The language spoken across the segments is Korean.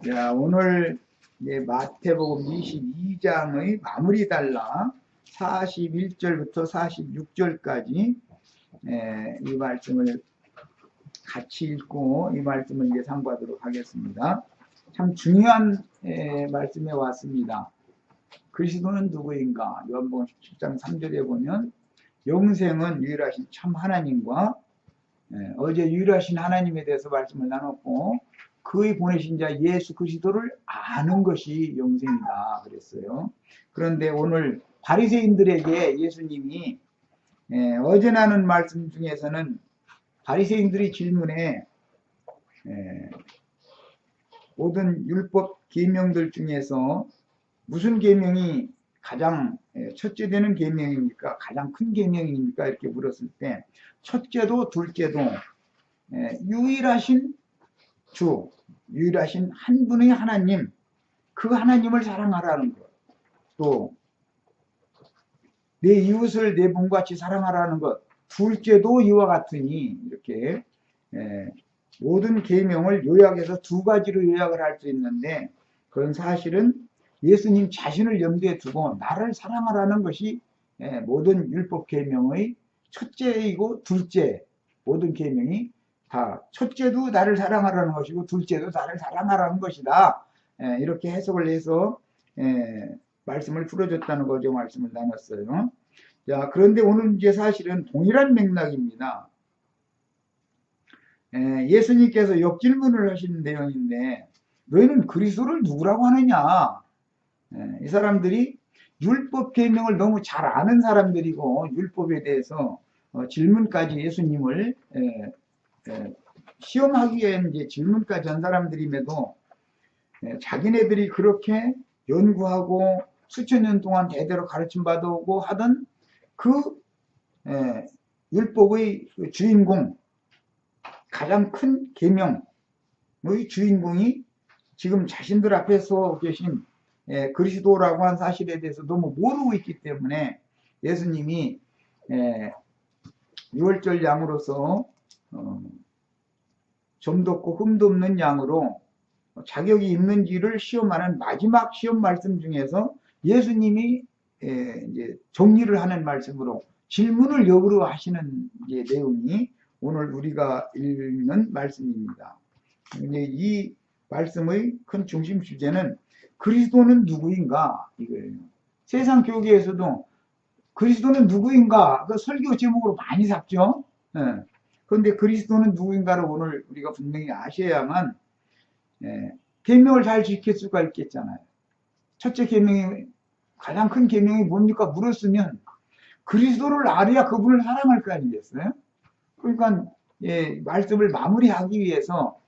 자, 오늘 마태복음 22장의 마무리 단락 41절부터 46절까지 이 말씀을 같이 읽고 이 말씀을 예상하도록 하겠습니다. 참 중요한 말씀에 왔습니다. 그리스도는 누구인가? 요한복음 17장 3절에 보면 영생은 유일하신 참 하나님과 어제 유일하신 하나님에 대해서 말씀을 나눴고 그의 보내신 자 예수 그리스도를 아는 것이 영생이다 그랬어요. 그런데 오늘 바리새인들에게 예수님이 어제 나눈 말씀 중에서는 바리새인들의 질문에 모든 율법 계명들 중에서 무슨 계명이 가장 첫째 되는 계명입니까? 가장 큰 계명입니까? 이렇게 물었을 때 첫째도 둘째도 유일하신 주, 유일하신 한 분의 하나님, 그 하나님을 사랑하라는 것, 또 내 이웃을 내 몸같이 사랑하라는 것, 둘째도 이와 같으니 이렇게 모든 계명을 요약해서 두 가지로 요약을 할 수 있는데 그건 사실은 예수님 자신을 염두에 두고 나를 사랑하라는 것이 모든 율법 계명의 첫째이고 둘째, 모든 계명이 다 첫째도 나를 사랑하라는 것이고 둘째도 나를 사랑하라는 것이다. 이렇게 해석을 해서 말씀을 풀어줬다는 거죠. 말씀을 나눴어요. 자, 그런데 오늘 이제 사실은 동일한 맥락입니다. 예수님께서 역질문을 하시는 내용인데 너희는 그리스도를 누구라고 하느냐? 이 사람들이 율법 계명을 너무 잘 아는 사람들이고 율법에 대해서 질문까지 예수님을 시험하기 위해 이제 질문까지 한 사람들임에도 자기네들이 그렇게 연구하고 수천 년 동안 대대로 가르침 받아오고 하던 그 율법의 주인공, 가장 큰 계명의 주인공이 지금 자신들 앞에 서 계신 그리스도라고 한 사실에 대해서 너무 모르고 있기 때문에 예수님이 유월절 양으로서 점도 없고 흠도 없는 양으로 자격이 있는지를 시험하는 마지막 시험 말씀 중에서 예수님이 이제 정리를 하는 말씀으로 질문을 역으로 하시는 내용이 오늘 우리가 읽는 말씀입니다. 이 말씀의 큰 중심 주제는 그리스도는 누구인가 이거예요. 세상 교계에서도 그리스도는 누구인가 그 설교 제목으로 많이 샀죠. 그런데 그리스도는 누구인가를 오늘 우리가 분명히 아셔야만 계명을 잘 지킬 수가 있겠잖아요. 첫째 계명이 가장 큰 계명이 뭡니까? 물었으면 그리스도를 알아야 그분을 사랑할 거 아니겠어요? 그러니까 말씀을 마무리하기 위해서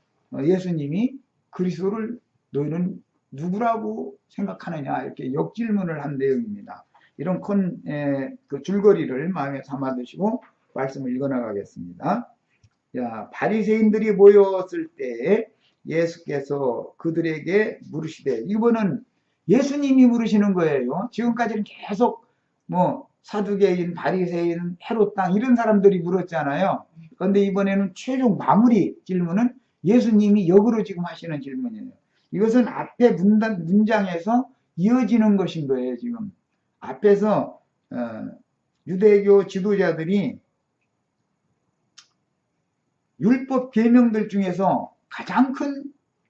예수님이 그리스도를 너희는 누구라고 생각하느냐 이렇게 역질문을 한 내용입니다. 이런 큰 그 줄거리를 마음에 담아 두시고 말씀을 읽어나가겠습니다. 자, 바리새인들이 모였을 때 예수께서 그들에게 물으시되, 이번은 예수님이 물으시는 거예요. 지금까지는 계속 사두개인, 바리새인, 헤롯 땅 이런 사람들이 물었잖아요. 그런데 이번에는 최종 마무리 질문은 예수님이 역으로 지금 하시는 질문이에요. 이것은 앞에 문장에서 이어지는 것인 거예요. 지금 앞에서 유대교 지도자들이 율법 계명들 중에서 가장 큰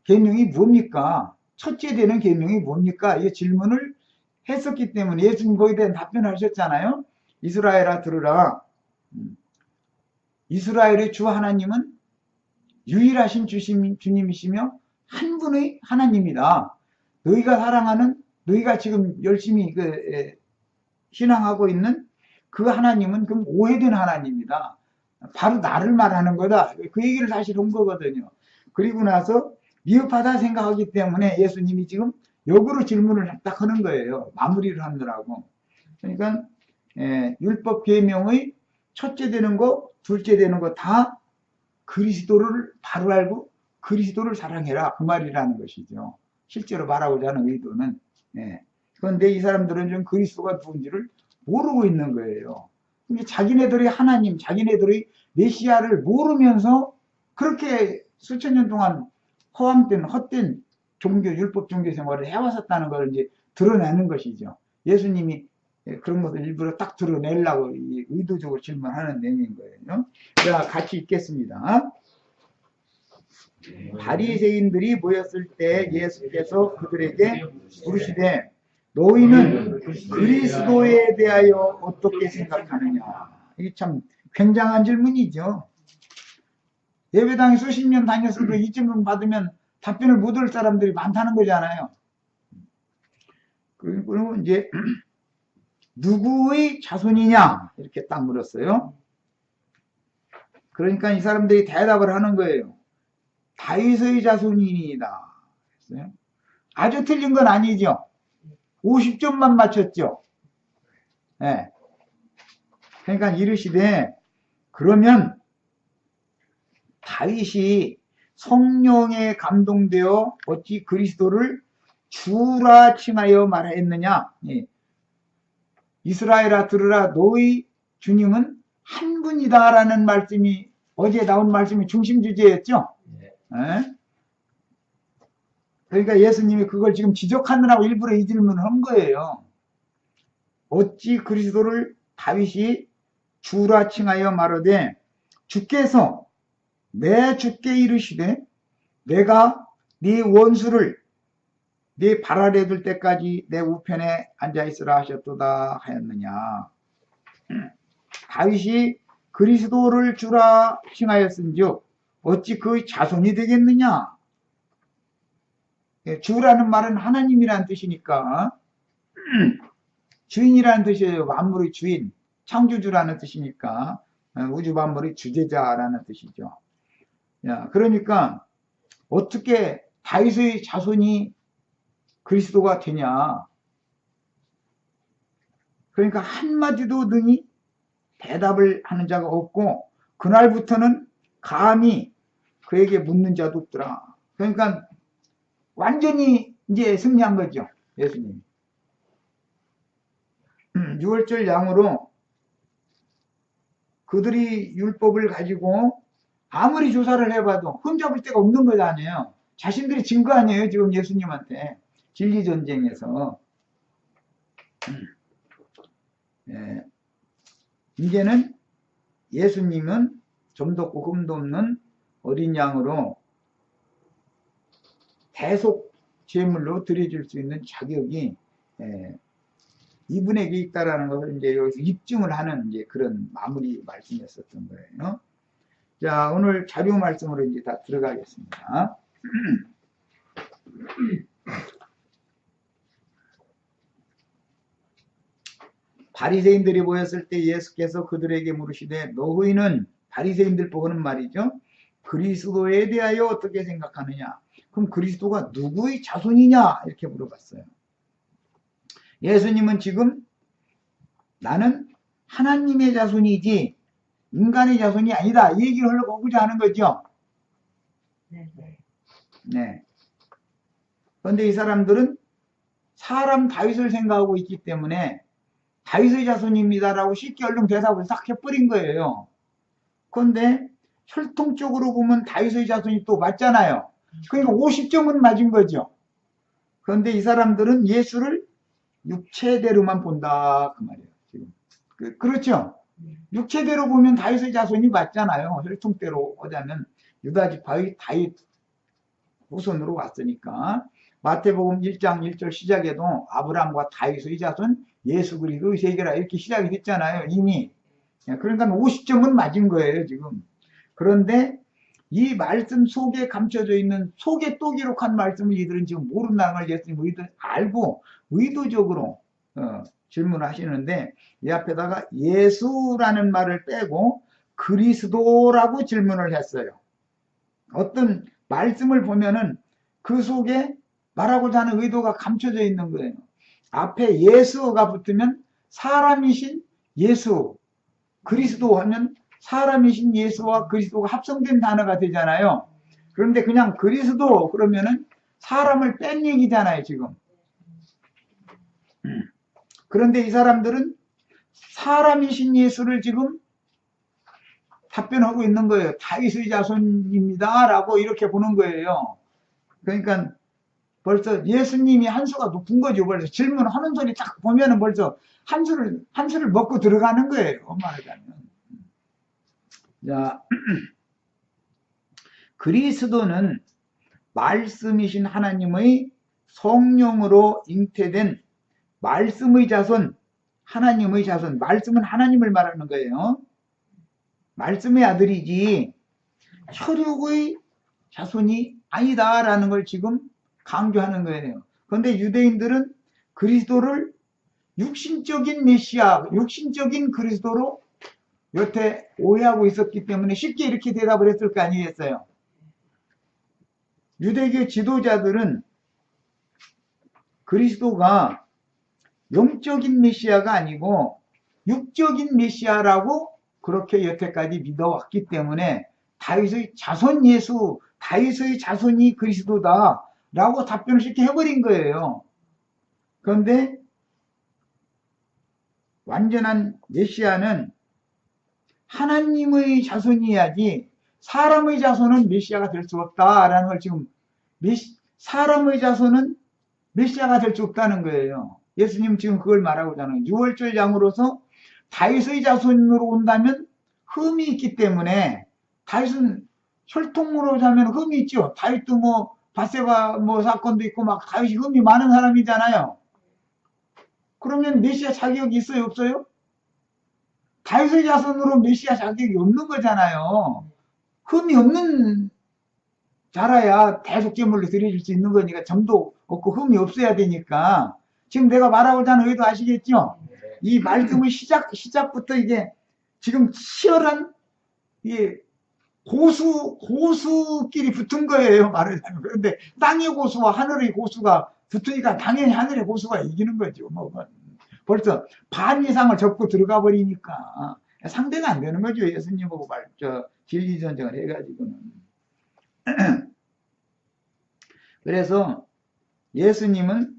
계명이 뭡니까? 첫째 되는 계명이 뭡니까? 이 질문을 했었기 때문에 예수님 거기에 대한 답변을 하셨잖아요. 이스라엘아 들으라. 이스라엘의 주 하나님은 유일하신 주님이시며 한 분의 하나님이다. 너희가 사랑하는, 너희가 지금 열심히 신앙하고 있는 그 하나님은 그럼 오해된 하나님이다. 바로 나를 말하는 거다. 그 얘기를 사실 한 거거든요. 그리고 나서 미흡하다 생각하기 때문에 예수님이 지금 역으로 질문을 딱 하는 거예요. 마무리를 하느라고. 그러니까 율법 계명의 첫째 되는 거, 둘째 되는 거 다 그리스도를 바로 알고 그리스도를 사랑해라 그 말이라는 것이죠. 실제로 말하고자 하는 의도는. 그런데 이 사람들은 좀 그리스도가 누군지를 모르고 있는 거예요. 자기네들의 하나님, 자기네들의 메시아를 모르면서 그렇게 수천 년 동안 허황된 헛된 율법 종교 생활을 해왔었다는 걸 이제 드러내는 것이죠. 예수님이 그런 것을 일부러 딱 드러내려고 의도적으로 질문하는 내용인 거예요. 자, 같이 읽겠습니다. 바리새인들이 모였을 때 예수께서 그들에게 물으시되 너희는 그리스도에 대하여 어떻게 생각하느냐. 이게 참 굉장한 질문이죠. 예배당에 수십 년 다녔어도 이 질문 받으면 답변을 못 할 사람들이 많다는 거잖아요. 그리고 이제 누구의 자손이냐 이렇게 딱 물었어요. 그러니까 이 사람들이 대답을 하는 거예요. 다윗의 자손이니이다. 아주 틀린 건 아니죠. 50점만 맞췄죠. 네. 그러니까 이르시되 그러면 다윗이 성령에 감동되어 어찌 그리스도를 주라 칭하여 말하였느냐. 예. 이스라엘아 들으라 너희 주님은 한 분이다라는 말씀이 어제 나온 말씀이 중심 주제였죠. 예. 그러니까 예수님이 그걸 지금 지적하느라고 일부러 이 질문을 한 거예요. 어찌 그리스도를 다윗이 주라 칭하여 말하되 주께서 내 주께 이르시되 내가 네 원수를 네 발 아래 둘 때까지 내 우편에 앉아있으라 하셨도다 하였느냐. 다윗이 그리스도를 주라 칭하였은즉 어찌 그의 자손이 되겠느냐. 주라는 말은 하나님이라는 뜻이니까 주인이라는 뜻이에요. 만물의 주인, 창조주라는 뜻이니까 우주 만물의 주제자라는 뜻이죠. 그러니까 어떻게 다윗의 자손이 그리스도가 되냐. 그러니까 한마디도 능히 대답을 하는 자가 없고 그날부터는 감히 그에게 묻는 자도 없더라. 그러니까 완전히 이제 승리한 거죠. 예수님. 6월절 양으로 그들이 율법을 가지고 아무리 조사를 해봐도 흠잡을 데가 없는 것 아니에요. 자신들이 진 거 아니에요. 지금 예수님한테. 진리전쟁에서. 예. 이제는 예수님은 점도 없고 흠도 없는 어린 양으로 대속 제물로 드려줄 수 있는 자격이 이분에게 있다라는 것을 이제 여기서 입증을 하는 이제 그런 마무리 말씀이었었던 거예요. 자, 오늘 자료 말씀으로 이제 다 들어가겠습니다. 바리새인들이 모였을 때 예수께서 그들에게 물으시되 너희는 바리새인들 보고는 말이죠. 그리스도에 대하여 어떻게 생각하느냐. 그럼 그리스도가 누구의 자손이냐 이렇게 물어봤어요. 예수님은 지금 나는 하나님의 자손이지 인간의 자손이 아니다 이 얘기를 하려고 오고자 하는 거죠. 네. 그런데 이 사람들은 사람 다윗을 생각하고 있기 때문에 다윗의 자손입니다라고 쉽게 얼른 대답을 싹 해버린 거예요. 그런데 혈통적으로 보면 다윗의 자손이 또 맞잖아요. 그러니까 50점은 맞은 거죠. 그런데 이 사람들은 예수를 육체대로만 본다 그 말이에요. 지금 그렇죠. 육체대로 보면 다윗의 자손이 맞잖아요. 혈통대로 하자면 유다 지파의 다윗 후손으로 왔으니까. 마태복음 1장 1절 시작에도 아브라함과 다윗의 자손 예수 그리스도의 세계라 이렇게 시작이 됐잖아요. 이미. 그러니까 50점은 맞은 거예요. 지금. 그런데 이 말씀 속에 감춰져 있는 속에 또 기록한 말씀을 이들은 지금 모른다는 걸 예수님 알고 의도적으로 질문하시는데 이 앞에다가 예수라는 말을 빼고 그리스도라고 질문을 했어요. 어떤 말씀을 보면은 그 속에 말하고자 하는 의도가 감춰져 있는 거예요. 앞에 예수가 붙으면 사람이신 예수, 그리스도 하면 사람이신 예수와 그리스도가 합성된 단어가 되잖아요. 그런데 그냥 그리스도 그러면은 사람을 뺀 얘기잖아요, 지금. 그런데 이 사람들은 사람이신 예수를 지금 답변하고 있는 거예요. 다윗의 자손입니다 라고 이렇게 보는 거예요. 그러니까 벌써 예수님이 한 수가 높은 거죠. 벌써 질문하는 소리 딱 보면은 벌써 한 수를 먹고 들어가는 거예요. 말하자면. 자, 그리스도는 말씀이신 하나님의 성령으로 잉태된 말씀의 자손, 하나님의 자손. 말씀은 하나님을 말하는 거예요. 말씀의 아들이지 혈육의 자손이 아니다라는 걸 지금 강조하는 거예요. 그런데 유대인들은 그리스도를 육신적인 메시아, 육신적인 그리스도로 여태 오해하고 있었기 때문에 쉽게 이렇게 대답을 했을 거 아니겠어요? 유대교 지도자들은 그리스도가 영적인 메시아가 아니고 육적인 메시아라고 그렇게 여태까지 믿어왔기 때문에 다윗의 자손 예수, 다윗의 자손이 그리스도다 라고 답변을 쉽게 해버린 거예요. 그런데 완전한 메시아는 하나님의 자손이어야지 사람의 자손은 메시아가 될 수 없다라는 걸 지금 사람의 자손은 메시아가 될 수 없다는 거예요. 예수님 지금 그걸 말하고 있잖아요. 유월절 양으로서 다윗의 자손으로 온다면 흠이 있기 때문에 다윗은 혈통으로 자면 흠이 있죠. 다윗도 뭐 바세바 뭐 사건도 있고 막 다윗이 흠이 많은 사람이잖아요. 그러면 메시아 자격이 있어요, 없어요? 다윗의 자손으로 메시아 자격이 없는 거잖아요. 흠이 없는 자라야 대속제물로 드려질 수 있는 거니까 점도 없고 흠이 없어야 되니까 지금 내가 말하고자 하는 의도 아시겠죠? 이 말씀의 시작부터 이게 지금 치열한 고수끼리 붙은 거예요, 말하자면. 그런데 땅의 고수와 하늘의 고수가 붙으니까 당연히 하늘의 고수가 이기는 거죠. 뭐 벌써 반 이상을 접고 들어가 버리니까 상대가 안 되는 거죠. 예수님하고 진리 전쟁을 해가지고는. 그래서 예수님은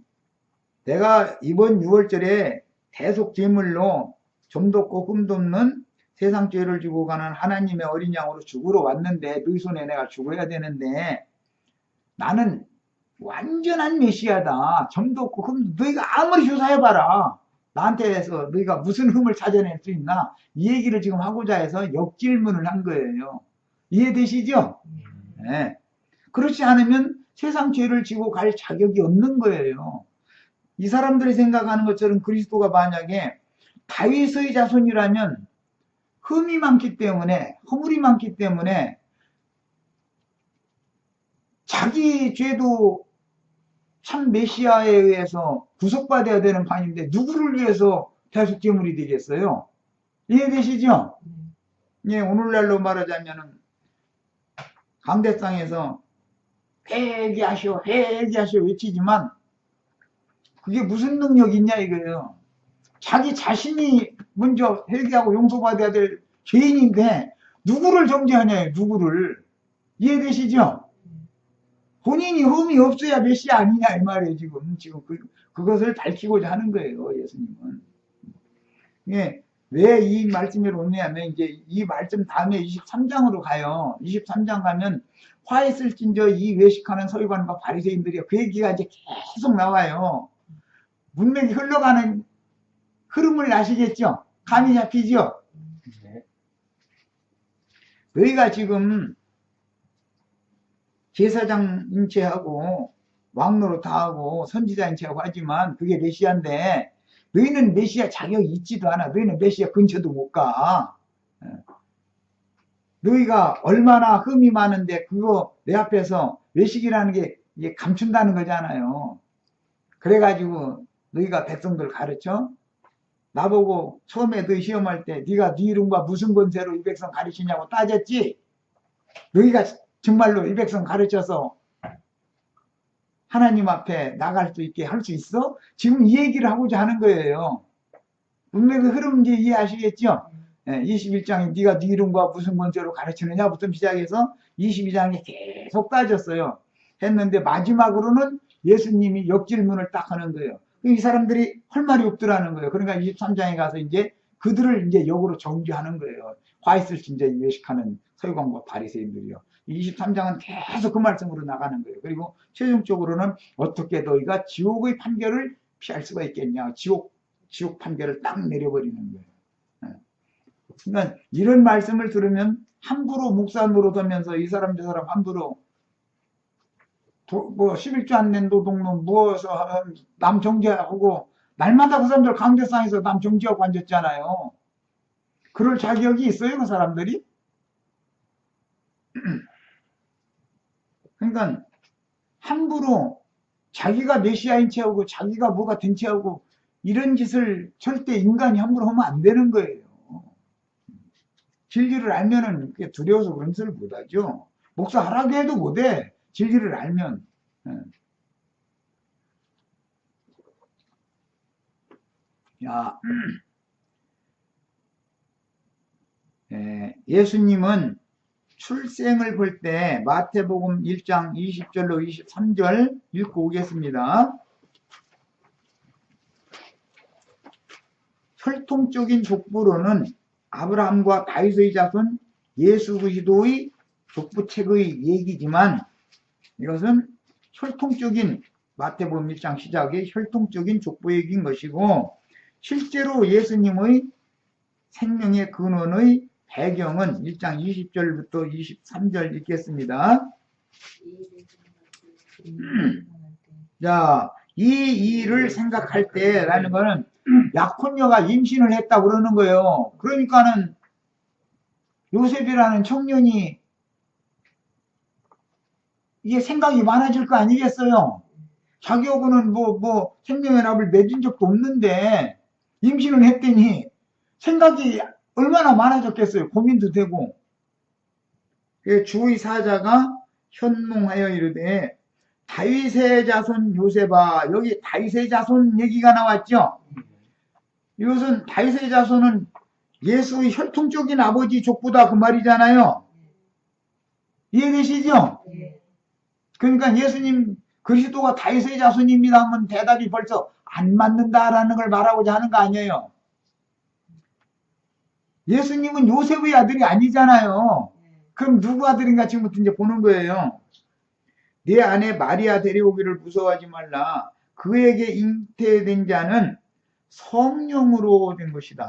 내가 이번 6월절에 대속 제물로 좀도 없고 흠도 없는 세상 죄를 지고 가는 하나님의 어린 양으로 죽으러 왔는데 너희 손에 내가 죽어야 되는데 나는 완전한 메시아다. 점도 없고 흠도 너희가 아무리 조사해봐라. 나한테서 너희가 무슨 흠을 찾아낼 수 있나? 이 얘기를 지금 하고자 해서 역질문을 한 거예요. 이해되시죠? 네. 그렇지 않으면 세상 죄를 지고 갈 자격이 없는 거예요. 이 사람들이 생각하는 것처럼 그리스도가 만약에 다윗의 자손이라면 흠이 많기 때문에, 허물이 많기 때문에 자기 죄도 참 메시아에 의해서 구속받아야 되는 판인데 누구를 위해서 대속제물이 되겠어요? 이해되시죠? 예, 오늘날로 말하자면은 강대상에서 회개하시오 외치지만 그게 무슨 능력이 있냐 이거예요. 자기 자신이 먼저 회개하고 용서받아야 될 죄인인데 누구를 정죄하냐요, 누구를. 이해되시죠? 본인이 흠이 없어야 메시아 아니냐 이 말이에요. 지금 그것을 밝히고자 하는 거예요, 예수님은. 예, 왜 이 말씀을 오냐면 이제 이 말씀 다음에 23장으로 가요. 23장 가면 화했을진저 이 외식하는 서기관과 바리새인들이 그 얘기가 이제 계속 나와요. 문맥이 흘러가는 흐름을 아시겠죠? 감이 잡히죠? 네. 너희가 지금 제사장 인체하고 왕노릇 다 하고 선지자 인체하고 하지만 그게 메시아인데 너희는 메시아 자격이 있지도 않아. 너희는 메시아 근처도 못 가. 너희가 얼마나 흠이 많은데 그거 내 앞에서 외식이라는 게 이게 감춘다는 거잖아요. 그래가지고 너희가 백성들 가르쳐? 나보고 처음에 너희 시험할 때 네가 네 이름과 무슨 권세로 이 백성 가르치냐고 따졌지? 너희가 정말로 이 백성 가르쳐서 하나님 앞에 나갈 수 있게 할 수 있어? 지금 이 얘기를 하고자 하는 거예요. 문맥의 흐름인지 이해하시겠죠? 21장에 네가 네 이름과 무슨 권세로 가르치느냐부터 시작해서 22장에 계속 따졌어요. 했는데 마지막으로는 예수님이 역질문을 딱 하는 거예요. 이 사람들이 할 말이 없더라는 거예요. 그러니까 23장에 가서 이제 그들을 이제 역으로 정죄하는 거예요. 화 있을진저 외식하는 서기관과 바리새인들이요. 23장은 계속 그 말씀으로 나가는 거예요. 그리고 최종적으로는 어떻게 너희가 지옥의 판결을 피할 수가 있겠냐. 지옥 판결을 딱 내려버리는 거예요. 그러니까 이런 말씀을 들으면 함부로 목사 노릇하면서 이 사람 저 사람 함부로 뭐 11조 안 낸 노동론 무어서 남 정죄하고 날마다 그 사람들 강대상에서 남 정죄하고 앉았잖아요. 그럴 자격이 있어요, 그 사람들이? 그러니까 함부로 자기가 메시아인 체하고 자기가 뭐가 된 체하고 이런 짓을 절대 인간이 함부로 하면 안 되는 거예요. 진리를 알면은 두려워서 그런 짓을 못하죠. 목사 하라고 해도 못해. 진리를 알면. 야, 예수님은 출생을 볼 때 마태복음 1장 20절로 23절 읽고 오겠습니다. 혈통적인 족보로는 아브라함과 다윗의 자손 예수 그리스도의 족보책의 얘기지만 이것은 혈통적인 마태복음 1장 시작의 혈통적인 족보 얘기인 것이고 실제로 예수님의 생명의 근원의 배경은 1장 20절부터 23절 읽겠습니다. 자, 이 일을 생각할 때라는 거는 약혼녀가 임신을 했다 그러는 거예요. 그러니까는 요셉이라는 청년이 이게 생각이 많아질 거 아니겠어요? 자기하고는 뭐 생명의 납을 맺은 적도 없는데 임신을 했더니 생각이 얼마나 많아졌겠어요. 고민도 되고. 주의 사자가 현몽하여 이르되 다윗의 자손 요셉아, 여기 다윗의 자손 얘기가 나왔죠. 이것은 다윗의 자손은 예수의 혈통적인 아버지 족보다 그 말이잖아요. 이해되시죠? 그러니까 예수님 그리스도가 다윗의 자손입니다 하면 대답이 벌써 안 맞는다라는 걸 말하고자 하는 거 아니에요. 예수님은 요셉의 아들이 아니잖아요. 그럼 누구 아들인가 지금부터 이제 보는 거예요. 네 아내 마리아 데려오기를 무서워하지 말라. 그에게 잉태된 자는 성령으로 된 것이다.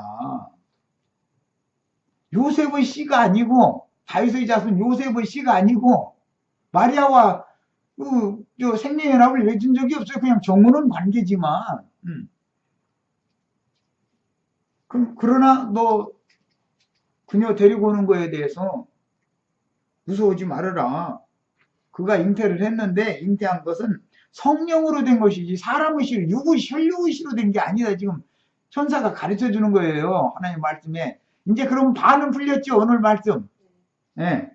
요셉의 씨가 아니고 다윗의 자손 요셉의 씨가 아니고 마리아와 생명의 납을 맺은 적이 없어요. 그냥 정혼은 관계지만. 그러나 너 그녀 데리고 오는 거에 대해서 무서워하지 말아라. 그가 잉태를 했는데 잉태한 것은 성령으로 된 것이지 사람의 씨로 혈육의 씨로 된 게 아니다. 지금 천사가 가르쳐 주는 거예요. 하나님 말씀에. 이제 그럼 반은 풀렸죠. 오늘 말씀. 네.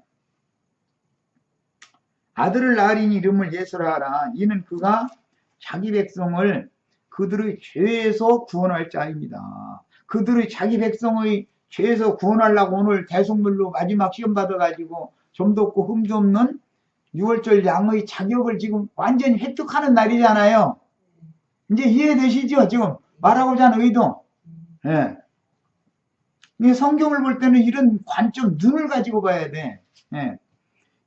아들을 낳으리니 이름을 예수라 하라. 이는 그가 자기 백성을 그들의 죄에서 구원할 자입니다. 그들의 자기 백성의 죄에서 구원하려고 오늘 대속물로 마지막 시험 받아가지고 좀도 없고 흠도 없는 6월절 양의 자격을 지금 완전히 획득하는 날이잖아요. 이제 이해되시죠? 지금 말하고자 하는 의도. 예. 성경을 볼 때는 이런 관점, 눈을 가지고 봐야 돼. 예.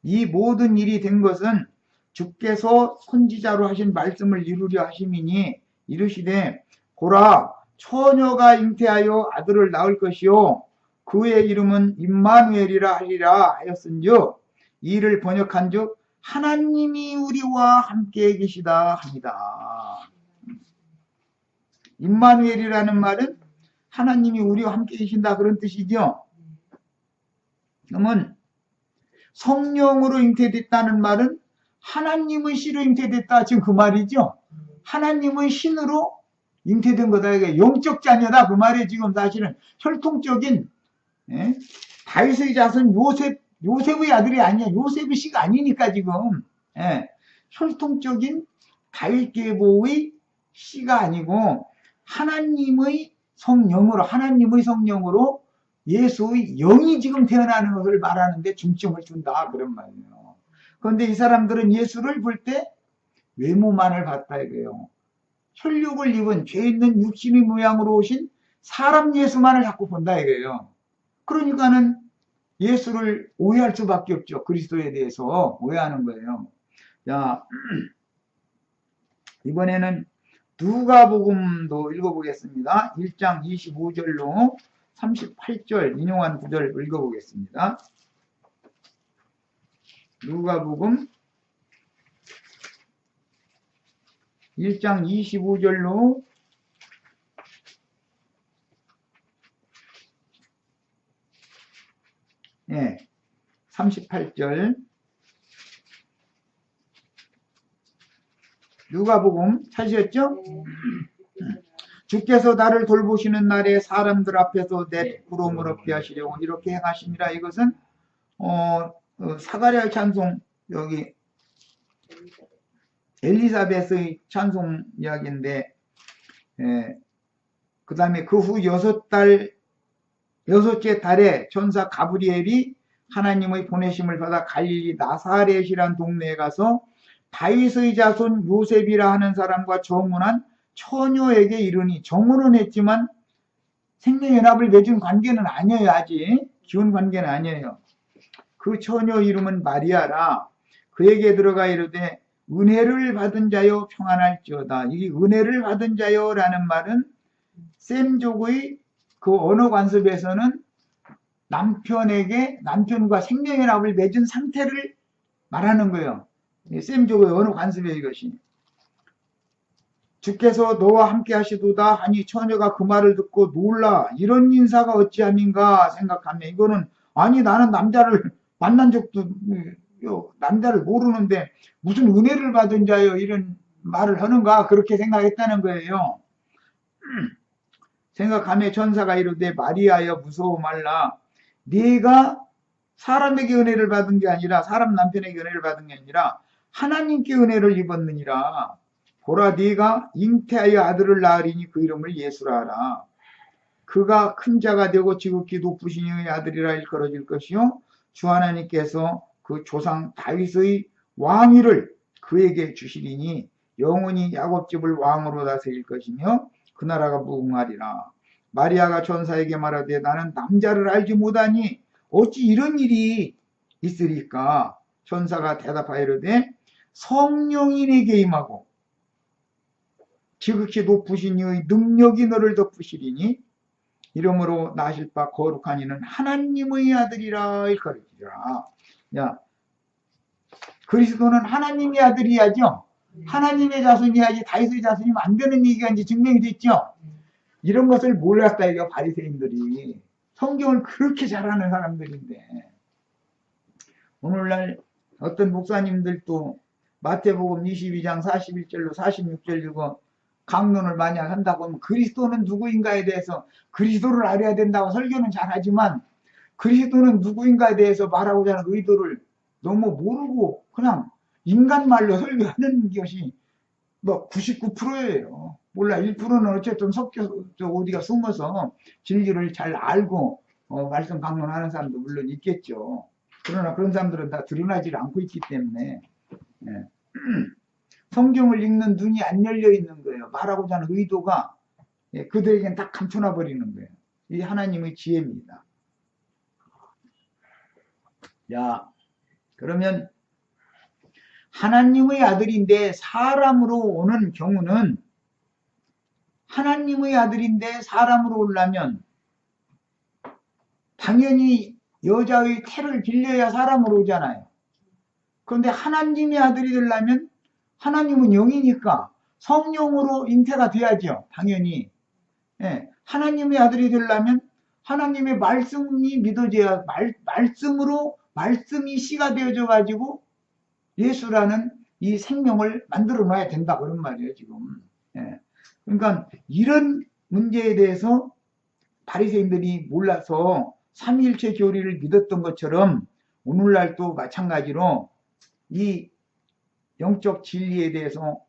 이 모든 일이 된 것은 주께서 선지자로 하신 말씀을 이루려 하심이니 이르시되 보라 처녀가 잉태하여 아들을 낳을 것이요 그의 이름은 임마누엘이라 하리라 하였은즉 이를 번역한즉 하나님이 우리와 함께 계시다 합니다. 임마누엘이라는 말은 하나님이 우리와 함께 계신다 그런 뜻이죠. 그러면 성령으로 잉태됐다는 말은 하나님의 씨로 잉태됐다 지금 그 말이죠. 하나님의 신으로 잉태된 거다. 이게 영적 자녀다 그 말이에요. 지금 사실은 혈통적인 다윗의 자손 요셉의 아들이 아니야. 요셉의 씨가 아니니까 지금 혈통적인 다윗 계보의 씨가 아니고 하나님의 성령으로 예수의 영이 지금 태어나는 것을 말하는데 중점을 준다 그런 말이에요. 그런데 이 사람들은 예수를 볼 때 외모만을 봤다 이거예요. 혈육을 입은 죄 있는 육신의 모양으로 오신 사람 예수만을 자꾸 본다 이거예요. 그러니까는 예수를 오해할 수밖에 없죠. 그리스도에 대해서 오해하는 거예요. 자, 이번에는 누가복음도 읽어보겠습니다. 1장 25절로 38절 인용한 구절 읽어보겠습니다. 누가복음 1장 25절로 38절 누가복음 찾으셨죠? 주께서 나를 돌보시는 날에 사람들 앞에서 내 부러움을 없게 하시려고 이렇게 행하십니다. 이것은 사가랴의 찬송, 여기 엘리사벳의 찬송 이야기인데, 그 다음에 그 후 여섯째 달에 천사 가브리엘이 하나님의 보내심을 받아 갈릴리 나사렛이란 동네에 가서 다윗의 자손 요셉이라 하는 사람과 정혼한 처녀에게 이르니, 정혼은 했지만 생명연합을 맺은 관계는 아니에요. 아직 기혼 관계는 아니에요. 그 처녀 이름은 마리아라. 그에게 들어가 이르되 은혜를 받은 자여 평안할지어다. 이 은혜를 받은 자여 라는 말은 셈족의 그 언어 관습에서는 남편과 생명연합을 맺은 상태를 말하는 거예요. 셈족의 언어 관습이에요. 이것이. 주께서 너와 함께 하시도다 하니 처녀가 그 말을 듣고 놀라 이런 인사가 어찌함인가 생각하며, 이거는 아니 나는 남자를 만난 적도 남자를 모르는데 무슨 은혜를 받은 자요 이런 말을 하는가 그렇게 생각했다는 거예요. 생각하며 천사가 이르되 마리아여 무서워 말라. 네가 사람에게 은혜를 받은 게 아니라, 사람 남편에게 은혜를 받은 게 아니라 하나님께 은혜를 입었느니라. 보라 네가 잉태하여 아들을 낳으리니 그 이름을 예수라 하라. 그가 큰 자가 되고 지극히 높으신 이의 아들이라 일컬어질 것이요 주 하나님께서 그 조상 다윗의 왕위를 그에게 주시리니 영원히 야곱집을 왕으로 다스릴 것이며 그 나라가 무궁하리라. 마리아가 천사에게 말하되 나는 남자를 알지 못하니 어찌 이런 일이 있으리까. 천사가 대답하여 이르되 성령이 내게 임하고 지극히 높으신 이의 능력이 너를 덮으시리니 이러므로 나실 바 거룩한 이는 하나님의 아들이라 일컬어지리라. 야, 그리스도는 하나님의 아들이야죠. 하나님의 자손이야지 다윗의 자손이면 안 되는 얘기가 이제 증명이 됐죠. 이런 것을 몰랐다 이거 바리새인들이. 성경을 그렇게 잘하는 사람들인데, 오늘날 어떤 목사님들도 마태복음 22장 41절로 46절 읽어 강론을 많이 한다고 하면 그리스도는 누구인가에 대해서 그리스도를 알아야 된다고 설교는 잘하지만 그리스도는 누구인가에 대해서 말하고자 하는 의도를 너무 모르고 그냥 인간말로 설교하는 것이 뭐 99%예요. 몰라 1%는 어쨌든 섞여서 어디가 숨어서 진리를 잘 알고 말씀 강론하는 사람도 물론 있겠죠. 그러나 그런 사람들은 다 드러나지 않고 있기 때문에 성경을 읽는 눈이 안 열려 있는 거예요. 말하고자 하는 의도가 그들에겐 다 감춰놔 버리는 거예요. 이게 하나님의 지혜입니다. 야, 그러면 하나님의 아들인데 사람으로 오는 경우는, 하나님의 아들인데 사람으로 오려면 당연히 여자의 태를 빌려야 사람으로 오잖아요. 그런데 하나님의 아들이 되려면 하나님은 영이니까 성령으로 잉태가 돼야죠. 당연히. 하나님의 아들이 되려면 하나님의 말씀이 믿어져야, 말씀으로 말씀이 씨가 되어져 가지고 예수라는 이 생명을 만들어 놔야 된다 그런 말이에요 지금. 그러니까 이런 문제에 대해서 바리새인들이 몰라서 삼위일체 교리를 믿었던 것처럼 오늘날도 마찬가지로 이 영적 진리에 대해서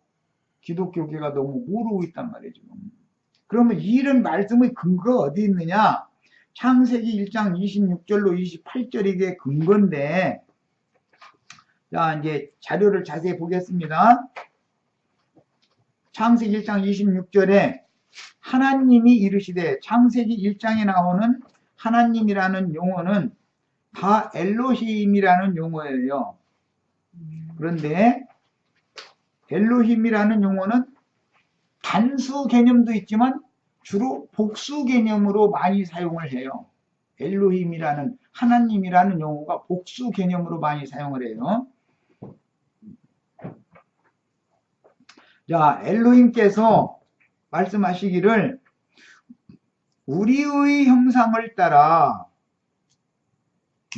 기독교계가 너무 모르고 있단 말이에요 지금. 그러면 이런 말씀의 근거가 어디 있느냐? 창세기 1장 26절로 28절이 이게 근거인데, 자 이제 자료를 자세히 보겠습니다. 창세기 1장 26절에 하나님이 이르시되, 창세기 1장에 나오는 하나님이라는 용어는 다 엘로힘이라는 용어예요. 그런데 엘로힘이라는 용어는 단수 개념도 있지만 주로 복수 개념으로 많이 사용을 해요. 엘로힘이라는 하나님이라는 용어가 복수 개념으로 많이 사용을 해요. 자, 엘로힘께서 말씀하시기를 우리의 형상을 따라,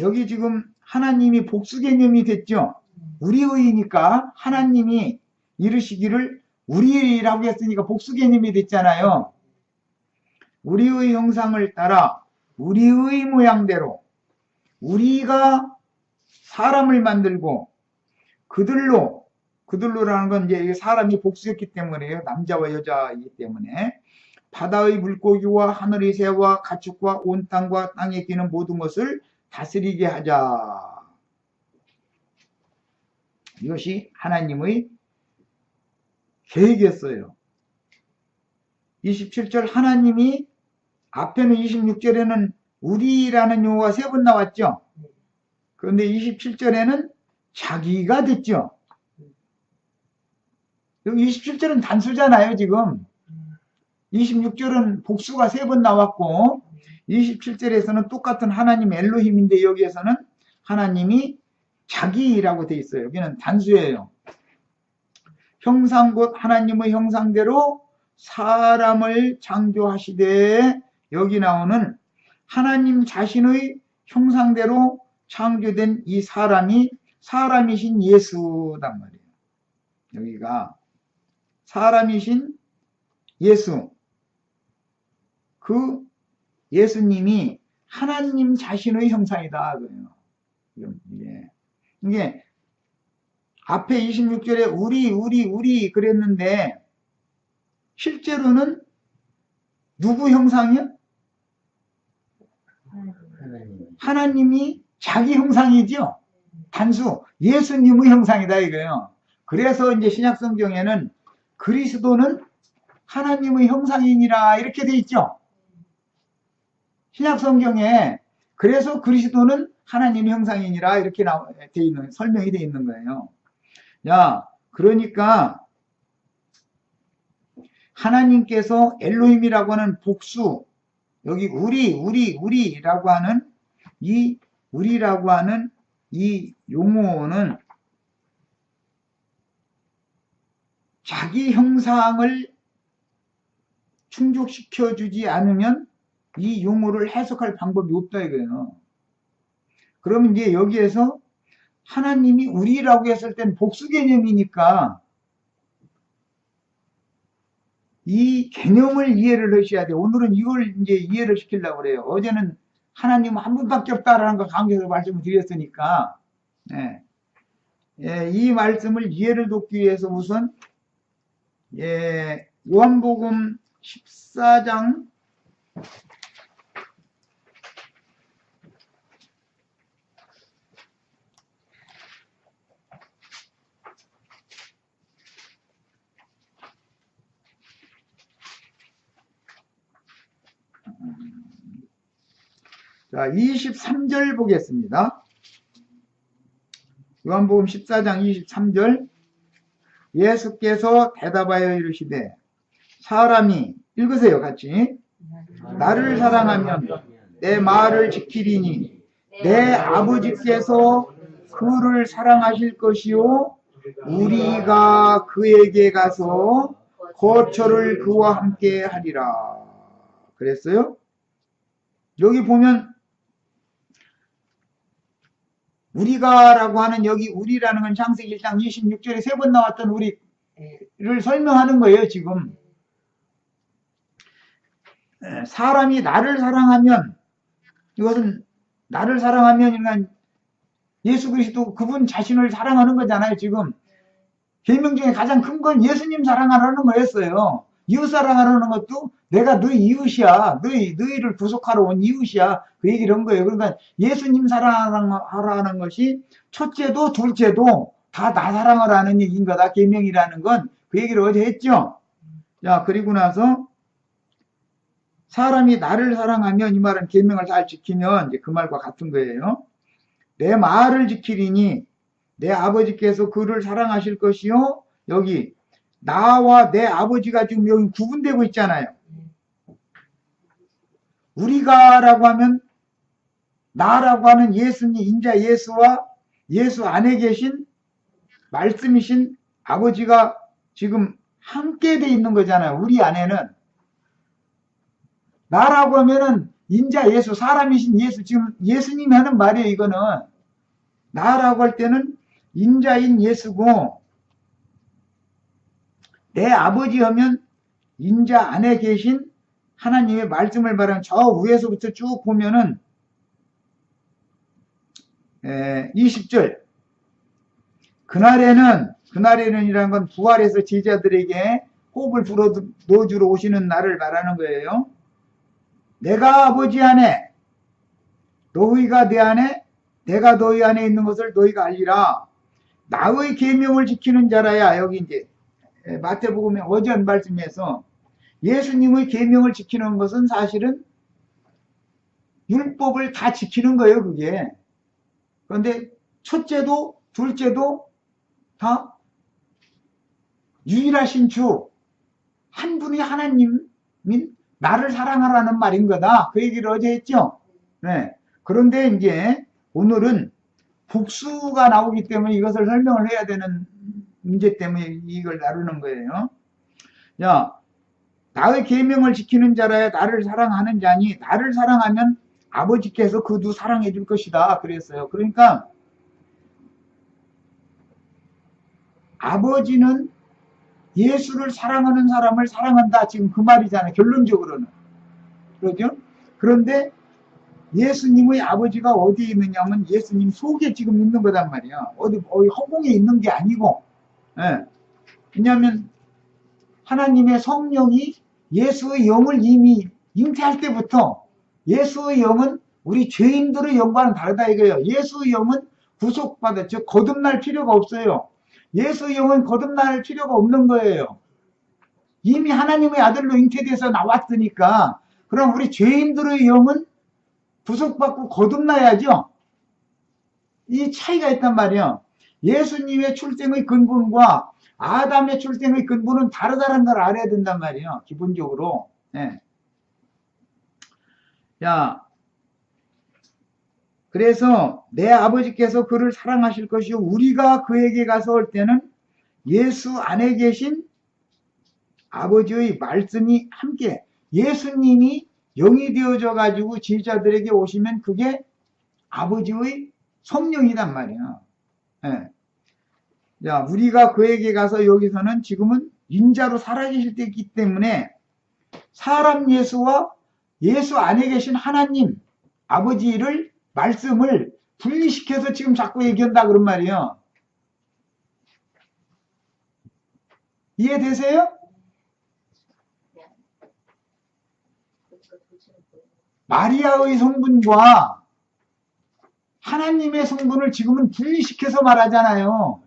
여기 지금 하나님이 복수 개념이 됐죠. 우리의니까 하나님이 이르시기를 우리라고 했으니까 복수 개념이 됐잖아요. 우리의 형상을 따라 우리의 모양대로 우리가 사람을 만들고 그들로라는 건 이제 사람이 복수였기 때문에요. 남자와 여자이기 때문에 바다의 물고기와 하늘의 새와 가축과 온 땅과 땅에 기는 모든 것을 다스리게 하자. 이것이 하나님의 계획이었어요. 27절 하나님이, 앞에는 26절에는 우리라는 용어가 3번 나왔죠. 그런데 27절에는 자기가 됐죠. 여기 27절은 단수잖아요, 지금. 26절은 복수가 3번 나왔고 27절에서는 똑같은 하나님 엘로힘인데 여기에서는 하나님이 자기라고 돼 있어요. 여기는 단수예요. 형상 곧 하나님의 형상대로 사람을 창조하시되, 여기 나오는 하나님 자신의 형상대로 창조된 이 사람이신 예수단 말이에요. 여기가 사람이신 예수, 그 예수님이 하나님 자신의 형상이다. 이게 앞에 26절에 우리 그랬는데 실제로는 누구 형상이요? 하나님이 자기 형상이죠. 단수 예수님의 형상이다 이거예요. 그래서 이제 신약 성경에는 그리스도는 하나님의 형상이니라 이렇게 돼 있죠. 신약 성경에 그래서 그리스도는 하나님의 형상이니라 이렇게 돼 있는, 설명이 돼 있는 거예요. 야, 그러니까 하나님께서 엘로힘이라고 하는 복수, 여기 우리라고 하는 우리라고 하는 이 용어는 자기 형상을 충족시켜 주지 않으면 이 용어를 해석할 방법이 없다 이거예요. 그러면 이제 여기에서 하나님이 우리라고 했을 땐 복수 개념이니까 이 개념을 이해를 하셔야 돼요. 오늘은 이걸 이제 이해를 시키려고 그래요. 어제는 하나님은 한 분밖에 없다라는 걸 강조해서 말씀을 드렸으니까, 이 말씀을 이해를 돕기 위해서 우선, 요한복음 14장 23절 보겠습니다. 요한복음 14장 23절 예수께서 대답하여 이르시되 사람이, 읽으세요 같이, 나를 사랑하면 내 말을 지키리니 내 아버지께서 그를 사랑하실 것이요 우리가 그에게 가서 거처를 그와 함께 하리라 그랬어요. 여기 보면 우리가라고 하는, 여기 우리라는 건 창세기 1장 26절에 3번 나왔던 우리를 설명하는 거예요. 지금 사람이 나를 사랑하면, 이것은 나를 사랑하면 그러니까 예수 그리스도 그분 자신을 사랑하는 거잖아요. 지금 계명 중에 가장 큰 건 예수님 사랑하라는 거였어요. 이웃 사랑하라는 것도 내가 너희 이웃이야, 너희를 구속하러 온 이웃이야, 그 얘기를 한 거예요. 그러니까 예수님 사랑하라는 것이 첫째도 둘째도 다 나 사랑하라는 얘기인 거다. 계명이라는 건 그 얘기를 어제 했죠. 자, 그리고 나서 사람이 나를 사랑하면, 이 말은 계명을 잘 지키면 이제 그 말과 같은 거예요. 내 말을 지키리니 내 아버지께서 그를 사랑하실 것이요. 여기 나와 내 아버지가 지금 여기 구분되고 있잖아요. 우리가라고 하면 나라고 하는 예수님, 인자 예수와 예수 안에 계신 말씀이신 아버지가 지금 함께 돼 있는 거잖아요. 우리 안에는. 나라고 하면은 인자 예수, 사람이신 예수, 지금 예수님이 하는 말이에요. 이거는 나라고 할 때는 인자인 예수고, 내 아버지 하면 인자 안에 계신 하나님의 말씀을 말하는 저 위에서부터 쭉 보면은 20절 그날에는 이라는 건 부활해서 제자들에게 호흡을 불어 넣어주러 오시는 날을 말하는 거예요. 내가 아버지 안에 너희가 내 안에 내가 너희 안에 있는 것을 너희가 알리라. 나의 계명을 지키는 자라야. 여기 이제 마태복음의 어전 말씀에서 예수님의 계명을 지키는 것은 사실은 율법을 다 지키는 거예요. 그게. 그런데 첫째도 둘째도 다 유일하신 주 한 분이 하나님인 나를 사랑하라는 말인 거다. 그 얘기를 어제 했죠. 네. 그런데 이제 오늘은 복수가 나오기 때문에 이것을 설명을 해야 되는 문제 때문에 이걸 다루는 거예요. 야, 나의 계명을 지키는 자라야 나를 사랑하는 자니 나를 사랑하면 아버지께서 그도 사랑해 줄 것이다. 그랬어요. 그러니까 아버지는 예수를 사랑하는 사람을 사랑한다. 지금 그 말이잖아요. 결론적으로는. 그렇죠? 그런데 예수님의 아버지가 어디에 있느냐면 예수님 속에 지금 있는 거단 말이야. 어디 허공에 있는 게 아니고. 예. 왜냐하면 하나님의 성령이 예수의 영을 이미 잉태할 때부터 예수의 영은 우리 죄인들의 영과는 다르다 이거예요. 예수의 영은 구속받아, 즉 거듭날 필요가 없어요. 예수의 영은 거듭날 필요가 없는 거예요. 이미 하나님의 아들로 잉태돼서 나왔으니까. 그럼 우리 죄인들의 영은 구속받고 거듭나야죠. 이 차이가 있단 말이에요. 예수님의 출생의 근본과 아담의 출생의 근본은 다르다는 걸 알아야 된단 말이에요. 기본적으로. 네. 자, 그래서 내 아버지께서 그를 사랑하실 것이요 우리가 그에게 가서 올 때는 예수 안에 계신 아버지의 말씀이 함께 예수님이 영이 되어져 가지고 제자들에게 오시면 그게 아버지의 성령이란 말이야. 네. 자, 우리가 그에게 가서 여기서는 지금은 인자로 살아계실 때이기 때문에 사람 예수와 예수 안에 계신 하나님 아버지를 말씀을 분리시켜서 지금 자꾸 얘기한다 그런 말이에요. 이해되세요? 마리아의 성분과 하나님의 성분을 지금은 분리시켜서 말하잖아요.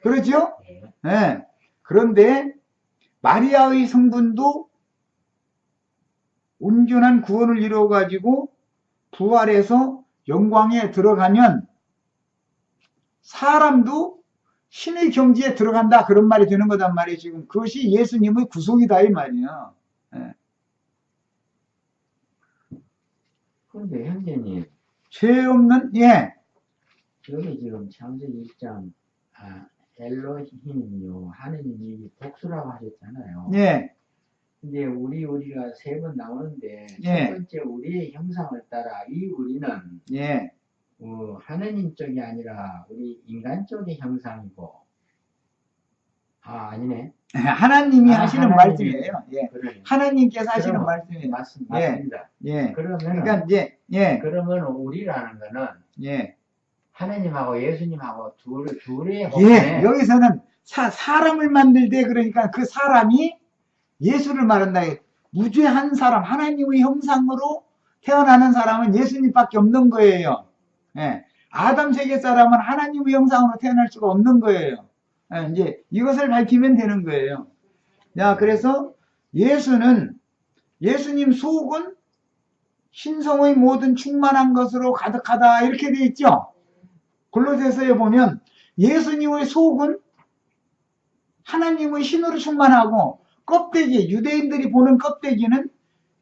그렇죠? 네. 그런데 마리아의 성분도 온전한 구원을 이루어가지고 부활해서 영광에 들어가면 사람도 신의 경지에 들어간다 그런 말이 되는 거단 말이에요. 지금 그것이 예수님의 구속이다 이 말이에요. 네. 그런데 형제님 죄 없는 여기 지금 창세기 1장 엘로힘이요 하느님이 복수라고 하셨잖아요. 예. 근데 우리가 세 번 나오는데 예. 첫 번째 우리의 형상을 따라 이 우리는 하느님 쪽이 아니라 우리 인간 쪽의 형상이고 아니네. 하나님이 하시는 말씀이에요. 예. 그러네. 하나님께서 하시는 말씀이에요. 맞습니다. 예. 그러면 그러니까 그러면 우리라는 거는 하나님하고 예수님하고 둘의 예. 여기서는 사람을 만들 때 그러니까 그 사람이 예수를 말한다. 무죄한 사람, 하나님의 형상으로 태어나는 사람은 예수님밖에 없는 거예요. 예. 아담 세계 사람은 하나님의 형상으로 태어날 수가 없는 거예요. 예. 이제 이것을 밝히면 되는 거예요. 자, 그래서 예수님 속은 신성의 모든 충만한 것으로 가득하다 이렇게 되어 있죠. 골로새서에 보면 예수님의 속은 하나님의 신으로 충만하고 껍데기, 유대인들이 보는 껍데기는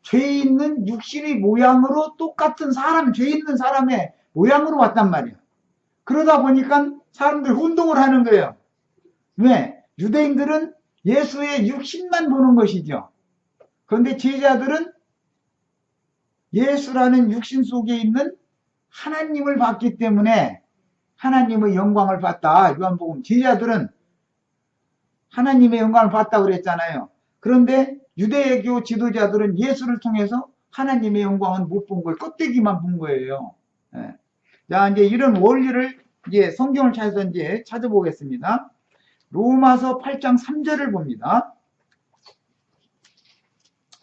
죄 있는 육신의 모양으로 똑같은 사람, 죄 있는 사람의 모양으로 왔단 말이에요. 그러다 보니까 사람들 혼동을 하는 거예요. 왜? 유대인들은 예수의 육신만 보는 것이죠. 그런데 제자들은 예수라는 육신 속에 있는 하나님을 봤기 때문에 하나님의 영광을 봤다. 요한복음 제자들은 하나님의 영광을 봤다고 그랬잖아요. 그런데 유대교 지도자들은 예수를 통해서 하나님의 영광은 못 본 거예요. 껍데기만 본 거예요. 예. 자, 이제 이런 원리를 이제 성경을 찾아서 이제 찾아보겠습니다. 로마서 8장 3절을 봅니다.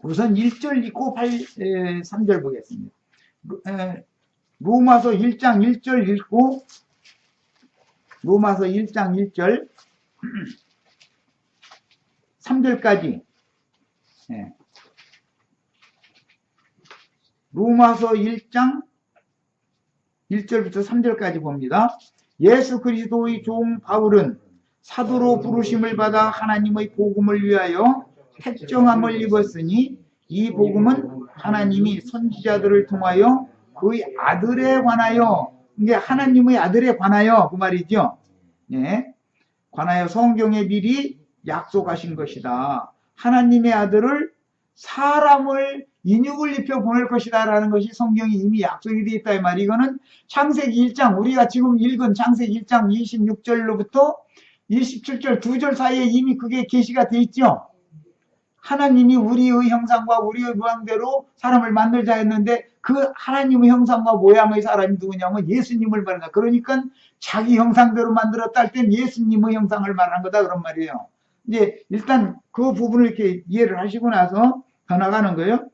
우선 1절 읽고 3절 보겠습니다. 로마서 1장 1절 읽고 로마서 1장 1절 3절까지 로마서 1장 1절부터 3절까지 봅니다. 예수 그리스도의 종 바울은 사도로 부르심을 받아 하나님의 복음을 위하여 택정함을 입었으니 이 복음은 하나님이 선지자들을 통하여 그의 아들에 관하여, 이게 하나님의 아들에 관하여 그 말이죠. 예. 관하여 성경에 미리 약속하신 것이다. 하나님의 아들을 사람을 인육을 입혀 보낼 것이다 라는 것이 성경이 이미 약속이 되어 있다 이 말이. 이거는 창세기 1장, 우리가 지금 읽은 창세기 1장 26절로부터 27절 2절 사이에 이미 그게 계시가 되어 있죠. 하나님이 우리의 형상과 우리의 모양대로 사람을 만들자 했는데 그 하나님의 형상과 모양의 사람이 누구냐면 예수님을 말하는 거야. 그러니까 자기 형상대로 만들었다 할 땐 예수님의 형상을 말하는 거다 그런 말이에요. 이제 일단 그 부분을 이렇게 이해를 하시고 나서 더 나가는 거예요.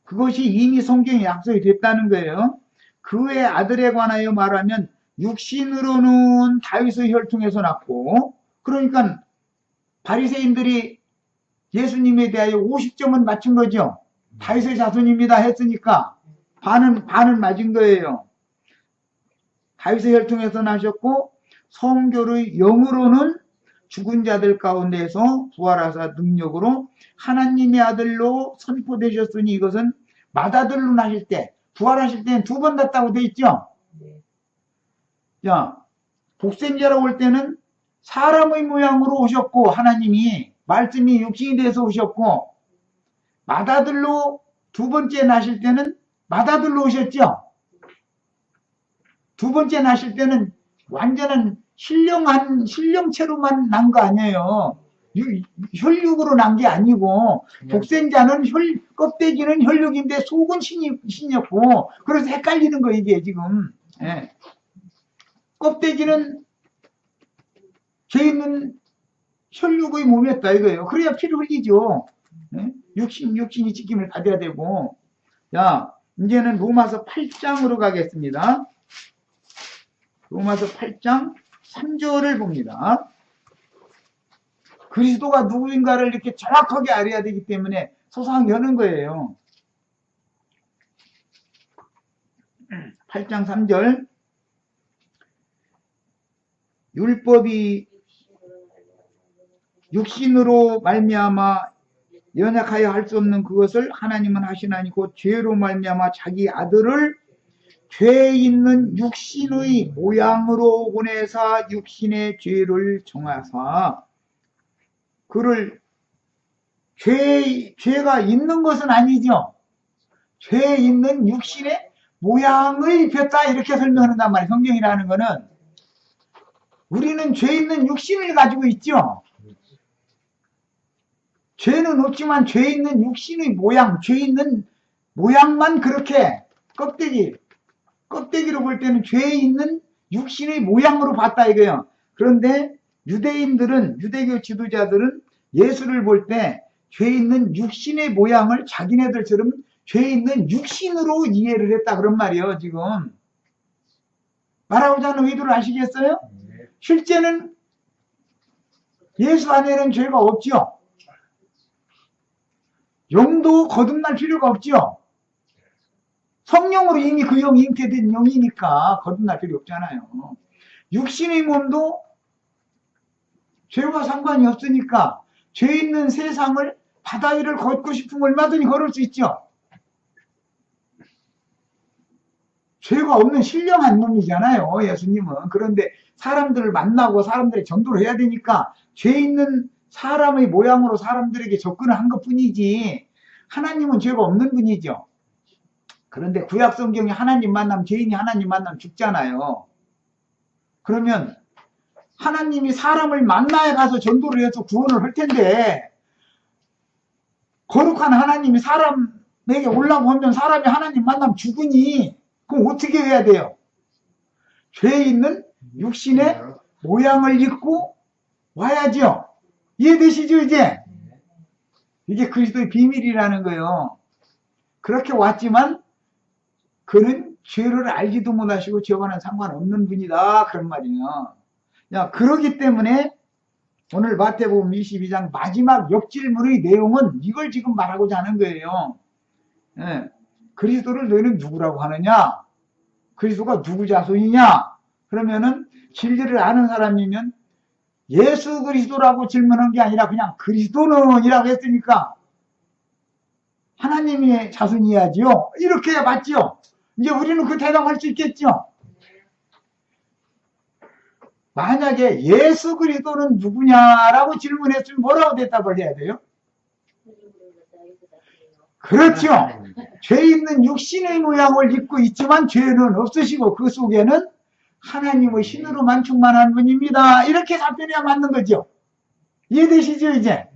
그것이 이미 성경에 약속이 됐다는 거예요. 그의 아들에 관하여 말하면 육신으로는 다윗의 혈통에서 났고, 그러니까 바리새인들이 예수님에 대하여 50점은 맞춘 거죠. 다윗의 자손입니다 했으니까 반은 맞은 거예요. 다윗의 혈통에서 나셨고 성교의 영으로는 죽은 자들 가운데서 부활하사 능력으로 하나님의 아들로 선포되셨으니 이것은 맏아들로 나실 때, 부활하실 때는 2번 났다고 돼 있죠. 자, 복생자라고 할 때는 사람의 모양으로 오셨고 하나님이 말씀이 육신이 돼서 오셨고, 맏아들로 2번째 나실 때는 맏아들로 오셨죠. 2번째 나실 때는 완전한 신령체로만 난 거 아니에요. 혈육으로 난 게 아니고, 복생자는 껍데기는 혈육인데 속은 신이었고, 그래서 헷갈리는 거 이게 지금. 예. 껍데기는 죄 있는 혈육의 몸이었다 이거예요. 그래야 피를 흘리죠. 예? 육신이 지킴을 받아야 되고. 자, 이제는 로마서 8장으로 가겠습니다. 로마서 8장 3절을 봅니다. 그리스도가 누구인가를 이렇게 정확하게 알아야 되기 때문에 소상히 여는 거예요. 8장 3절. 율법이 육신으로 말미암아 연약하여 할 수 없는 그것을 하나님은 하시나니 곧 죄로 말미암아 자기 아들을 죄 있는 육신의 모양으로 보내사 육신의 죄를 정하사, 그를 죄가 있는 것은 아니죠. 죄 있는 육신의 모양을 입혔다 이렇게 설명한단 말이에요. 성경이라는 거는 우리는 죄 있는 육신을 가지고 있죠. 죄는 없지만 죄 있는 육신의 모양, 죄 있는 모양만 그렇게 껍데기로 볼 때는 죄 있는 육신의 모양으로 봤다 이거예요. 그런데 유대교 지도자들은 예수를 볼 때 죄 있는 육신의 모양을 자기네들처럼 죄 있는 육신으로 이해를 했다 그런 말이에요. 지금 말하고자 하는 의도를 아시겠어요? 실제는 예수 안에는 죄가 없죠. 영도 거듭날 필요가 없죠. 성령으로 이미 그 영이 잉태된 영이니까 거듭날 필요 없잖아요. 육신의 몸도 죄와 상관이 없으니까 죄 있는 세상을 바다 위를 걷고 싶으면 얼마든지 걸을 수 있죠. 죄가 없는 신령한 놈이잖아요, 예수님은. 그런데 사람들을 만나고 사람들의 전도를 해야 되니까 죄 있는 사람의 모양으로 사람들에게 접근을 한 것뿐이지 하나님은 죄가 없는 분이죠. 그런데 구약 성경에 하나님 만나면 죄인이 하나님 만나면 죽잖아요. 그러면 하나님이 사람을 만나야 가서 전도를 해서 구원을 할 텐데 거룩한 하나님이 사람에게 오려고 하면 사람이 하나님 만나면 죽으니 그럼 어떻게 해야 돼요? 죄 있는 육신의 모양을 입고 와야죠. 이해되시죠 이제? 이게 그리스도의 비밀이라는 거예요. 그렇게 왔지만 그는 죄를 알지도 못하시고 죄와는 상관없는 분이다 그런 말이에요. 야, 그러기 때문에 오늘 마태복음 22장 마지막 역질문의 내용은 이걸 지금 말하고자 하는 거예요. 예. 그리스도를 너희는 누구라고 하느냐? 그리스도가 누구 자손이냐? 그러면은 진리를 아는 사람이면 예수 그리스도라고 질문한 게 아니라 그냥 그리스도는 이라고 했으니까 하나님의 자손이야지요. 이렇게 해야 맞지요. 이제 우리는 그 대답할 수 있겠죠. 만약에 예수 그리스도는 누구냐라고 질문했으면 뭐라고 대답을 해야 돼요? 그렇죠. 죄 있는 육신의 모양을 입고 있지만 죄는 없으시고 그 속에는 하나님의 신으로만 충만한 분입니다. 이렇게 답변해야 맞는 거죠. 이해되시죠 이제?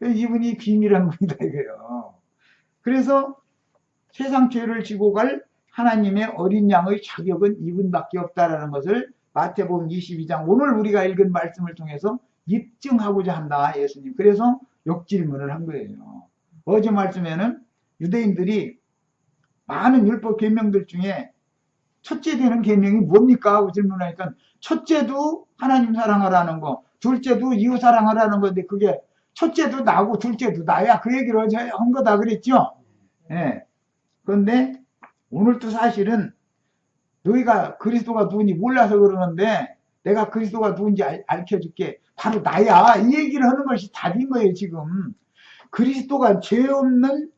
이분이 비밀한 분이다 이거예요. 그래서 세상 죄를 지고 갈 하나님의 어린 양의 자격은 이분밖에 없다라는 것을 마태복음 22장 오늘 우리가 읽은 말씀을 통해서 입증하고자 한다 예수님. 그래서 역질문을 한 거예요. 어제 말씀에는 유대인들이 많은 율법 계명들 중에 첫째 되는 계명이 뭡니까? 하고 질문하니까 첫째도 하나님 사랑하라는 거, 둘째도 이웃 사랑하라는 건데 그게 첫째도 나고 둘째도 나야 그 얘기를 어제 한 거다 그랬죠? 예. 그런데 오늘도 사실은 너희가 그리스도가 누군지 몰라서 그러는데 내가 그리스도가 누군지 알려줄게. 바로 나야. 이 얘기를 하는 것이 답인 거예요 지금. 그리스도가 죄 없는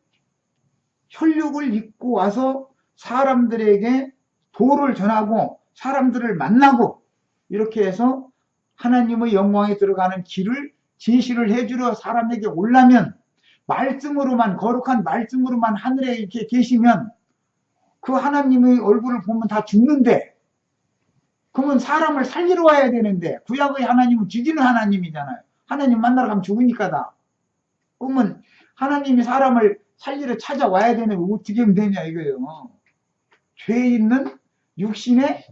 혈육을 입고 와서 사람들에게 도를 전하고 사람들을 만나고 이렇게 해서 하나님의 영광에 들어가는 길을 제시를 해주려 사람에게 오려면 말씀으로만 거룩한 말씀으로만 하늘에 이렇게 계시면 그 하나님의 얼굴을 보면 다 죽는데 그러면 사람을 살리러 와야 되는데 구약의 하나님은 죽이는 하나님이잖아요. 하나님 만나러 가면 죽으니까 다. 그러면 하나님이 사람을 살리러 찾아와야 되는데 어떻게 하면 되냐 이거예요. 죄 있는 육신의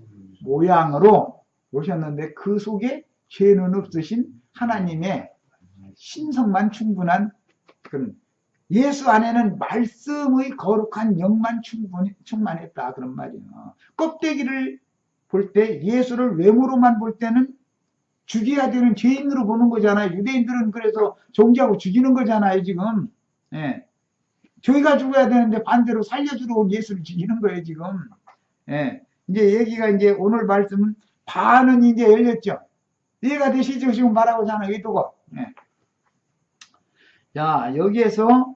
모양으로 오셨는데 그 속에 죄는 없으신 하나님의 신성만 충분한 그런 예수 안에는 말씀의 거룩한 영만 충만했다 그런 말이에요. 껍데기를 볼 때 예수를 외모로만 볼 때는 죽여야 되는 죄인으로 보는 거잖아요. 유대인들은 그래서 종기하고 죽이는 거잖아요 지금. 예. 저희가 죽어야 되는데 반대로 살려주러 온 예수를 죽이는 거예요 지금. 예. 이제 얘기가 이제 오늘 말씀은 반은 이제 열렸죠. 이해가 되시죠? 지금 말하고자 하는 의도가. 예. 자, 여기에서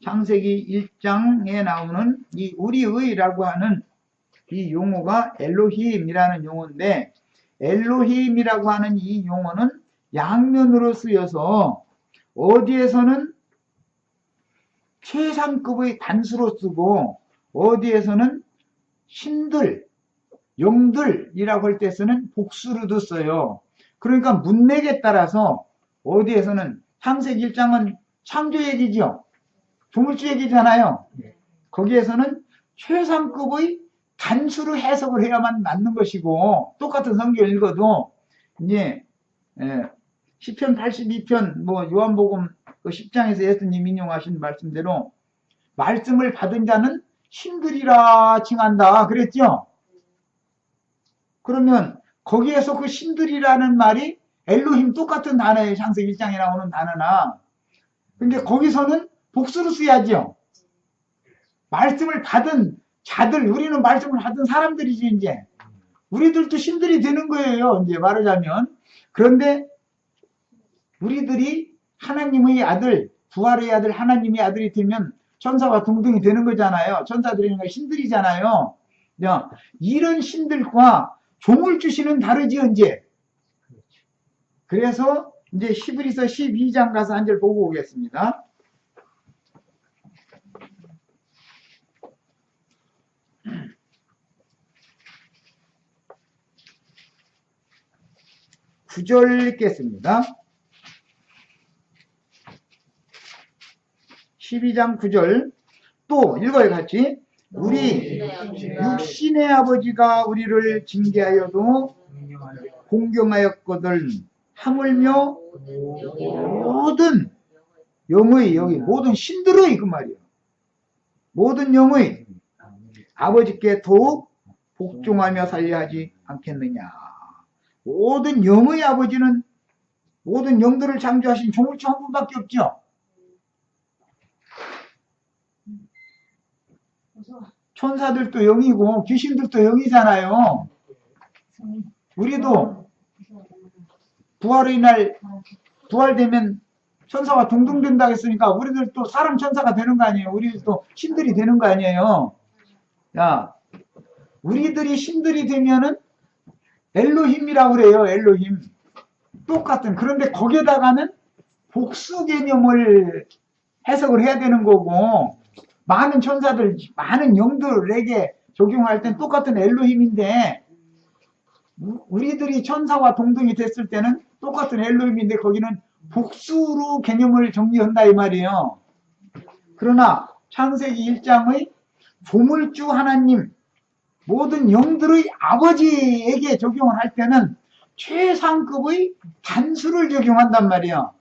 창세기 1장에 나오는 이 우리의라고 하는 이 용어가 엘로힘이라는 용어인데 엘로힘이라고 하는 이 용어는 양면으로 쓰여서 어디에서는 최상급의 단수로 쓰고 어디에서는 신들, 영들이라고 할 때 쓰는 복수로도 써요. 그러니까 문맥에 따라서 어디에서는 창세기 1장은 창조 얘기죠. 조물주 얘기잖아요. 거기에서는 최상급의 단수로 해석을 해야만 맞는 것이고 똑같은 성경을 읽어도 이제 시편 82편 뭐 요한복음 그 10장에서 예수님 인용하신 말씀대로 말씀을 받은 자는 신들이라 칭한다 그랬죠. 그러면 거기에서 그 신들이라는 말이 엘로힘 똑같은 단어예요. 창세기 1장에 나오는 단어나. 근데 거기서는 복수로 써야죠. 말씀을 받은 자들, 우리는 말씀을 받은 사람들이지, 이제. 우리들도 신들이 되는 거예요, 이제 말하자면. 그런데 우리들이 하나님의 아들, 부활의 아들, 하나님의 아들이 되면 천사와 동등이 되는 거잖아요. 천사들이니까 신들이잖아요. 야, 이런 신들과 조물주신은 다르지, 이제. 그래서 이제 히브리서 12장 가서 한 절 보고 오겠습니다. (9절) 읽겠습니다. 12장 9절 또 읽어요, 같이. 우리 육신의 아버지가 우리를 징계하여도 공경하였거든 하물며 모든 영의, 여기 모든 신들의, 그 말이에요. 모든 영의 아버지께 더욱 복종하며 살려하지 않겠느냐. 모든 영의 아버지는 모든 영들을 창조하신 조물주 한 분밖에 없죠. 천사들도 영이고 귀신들도 영이잖아요. 우리도 부활의 날 부활되면 천사와 동등된다 했으니까 우리들도 사람 천사가 되는 거 아니에요. 우리도 신들이 되는 거 아니에요. 야, 우리들이 신들이 되면은 엘로힘이라고 그래요. 엘로힘. 똑같은. 그런데 거기에다가는 복수 개념을 해석을 해야 되는 거고, 많은 천사들, 많은 영들에게 적용할 땐 똑같은 엘로힘인데, 우리들이 천사와 동등이 됐을 때는 똑같은 엘로힘인데 거기는 복수로 개념을 정리한다 이 말이에요. 그러나 창세기 1장의 조물주 하나님, 모든 영들의 아버지에게 적용을 할 때는 최상급의 단수를 적용한단 말이에요.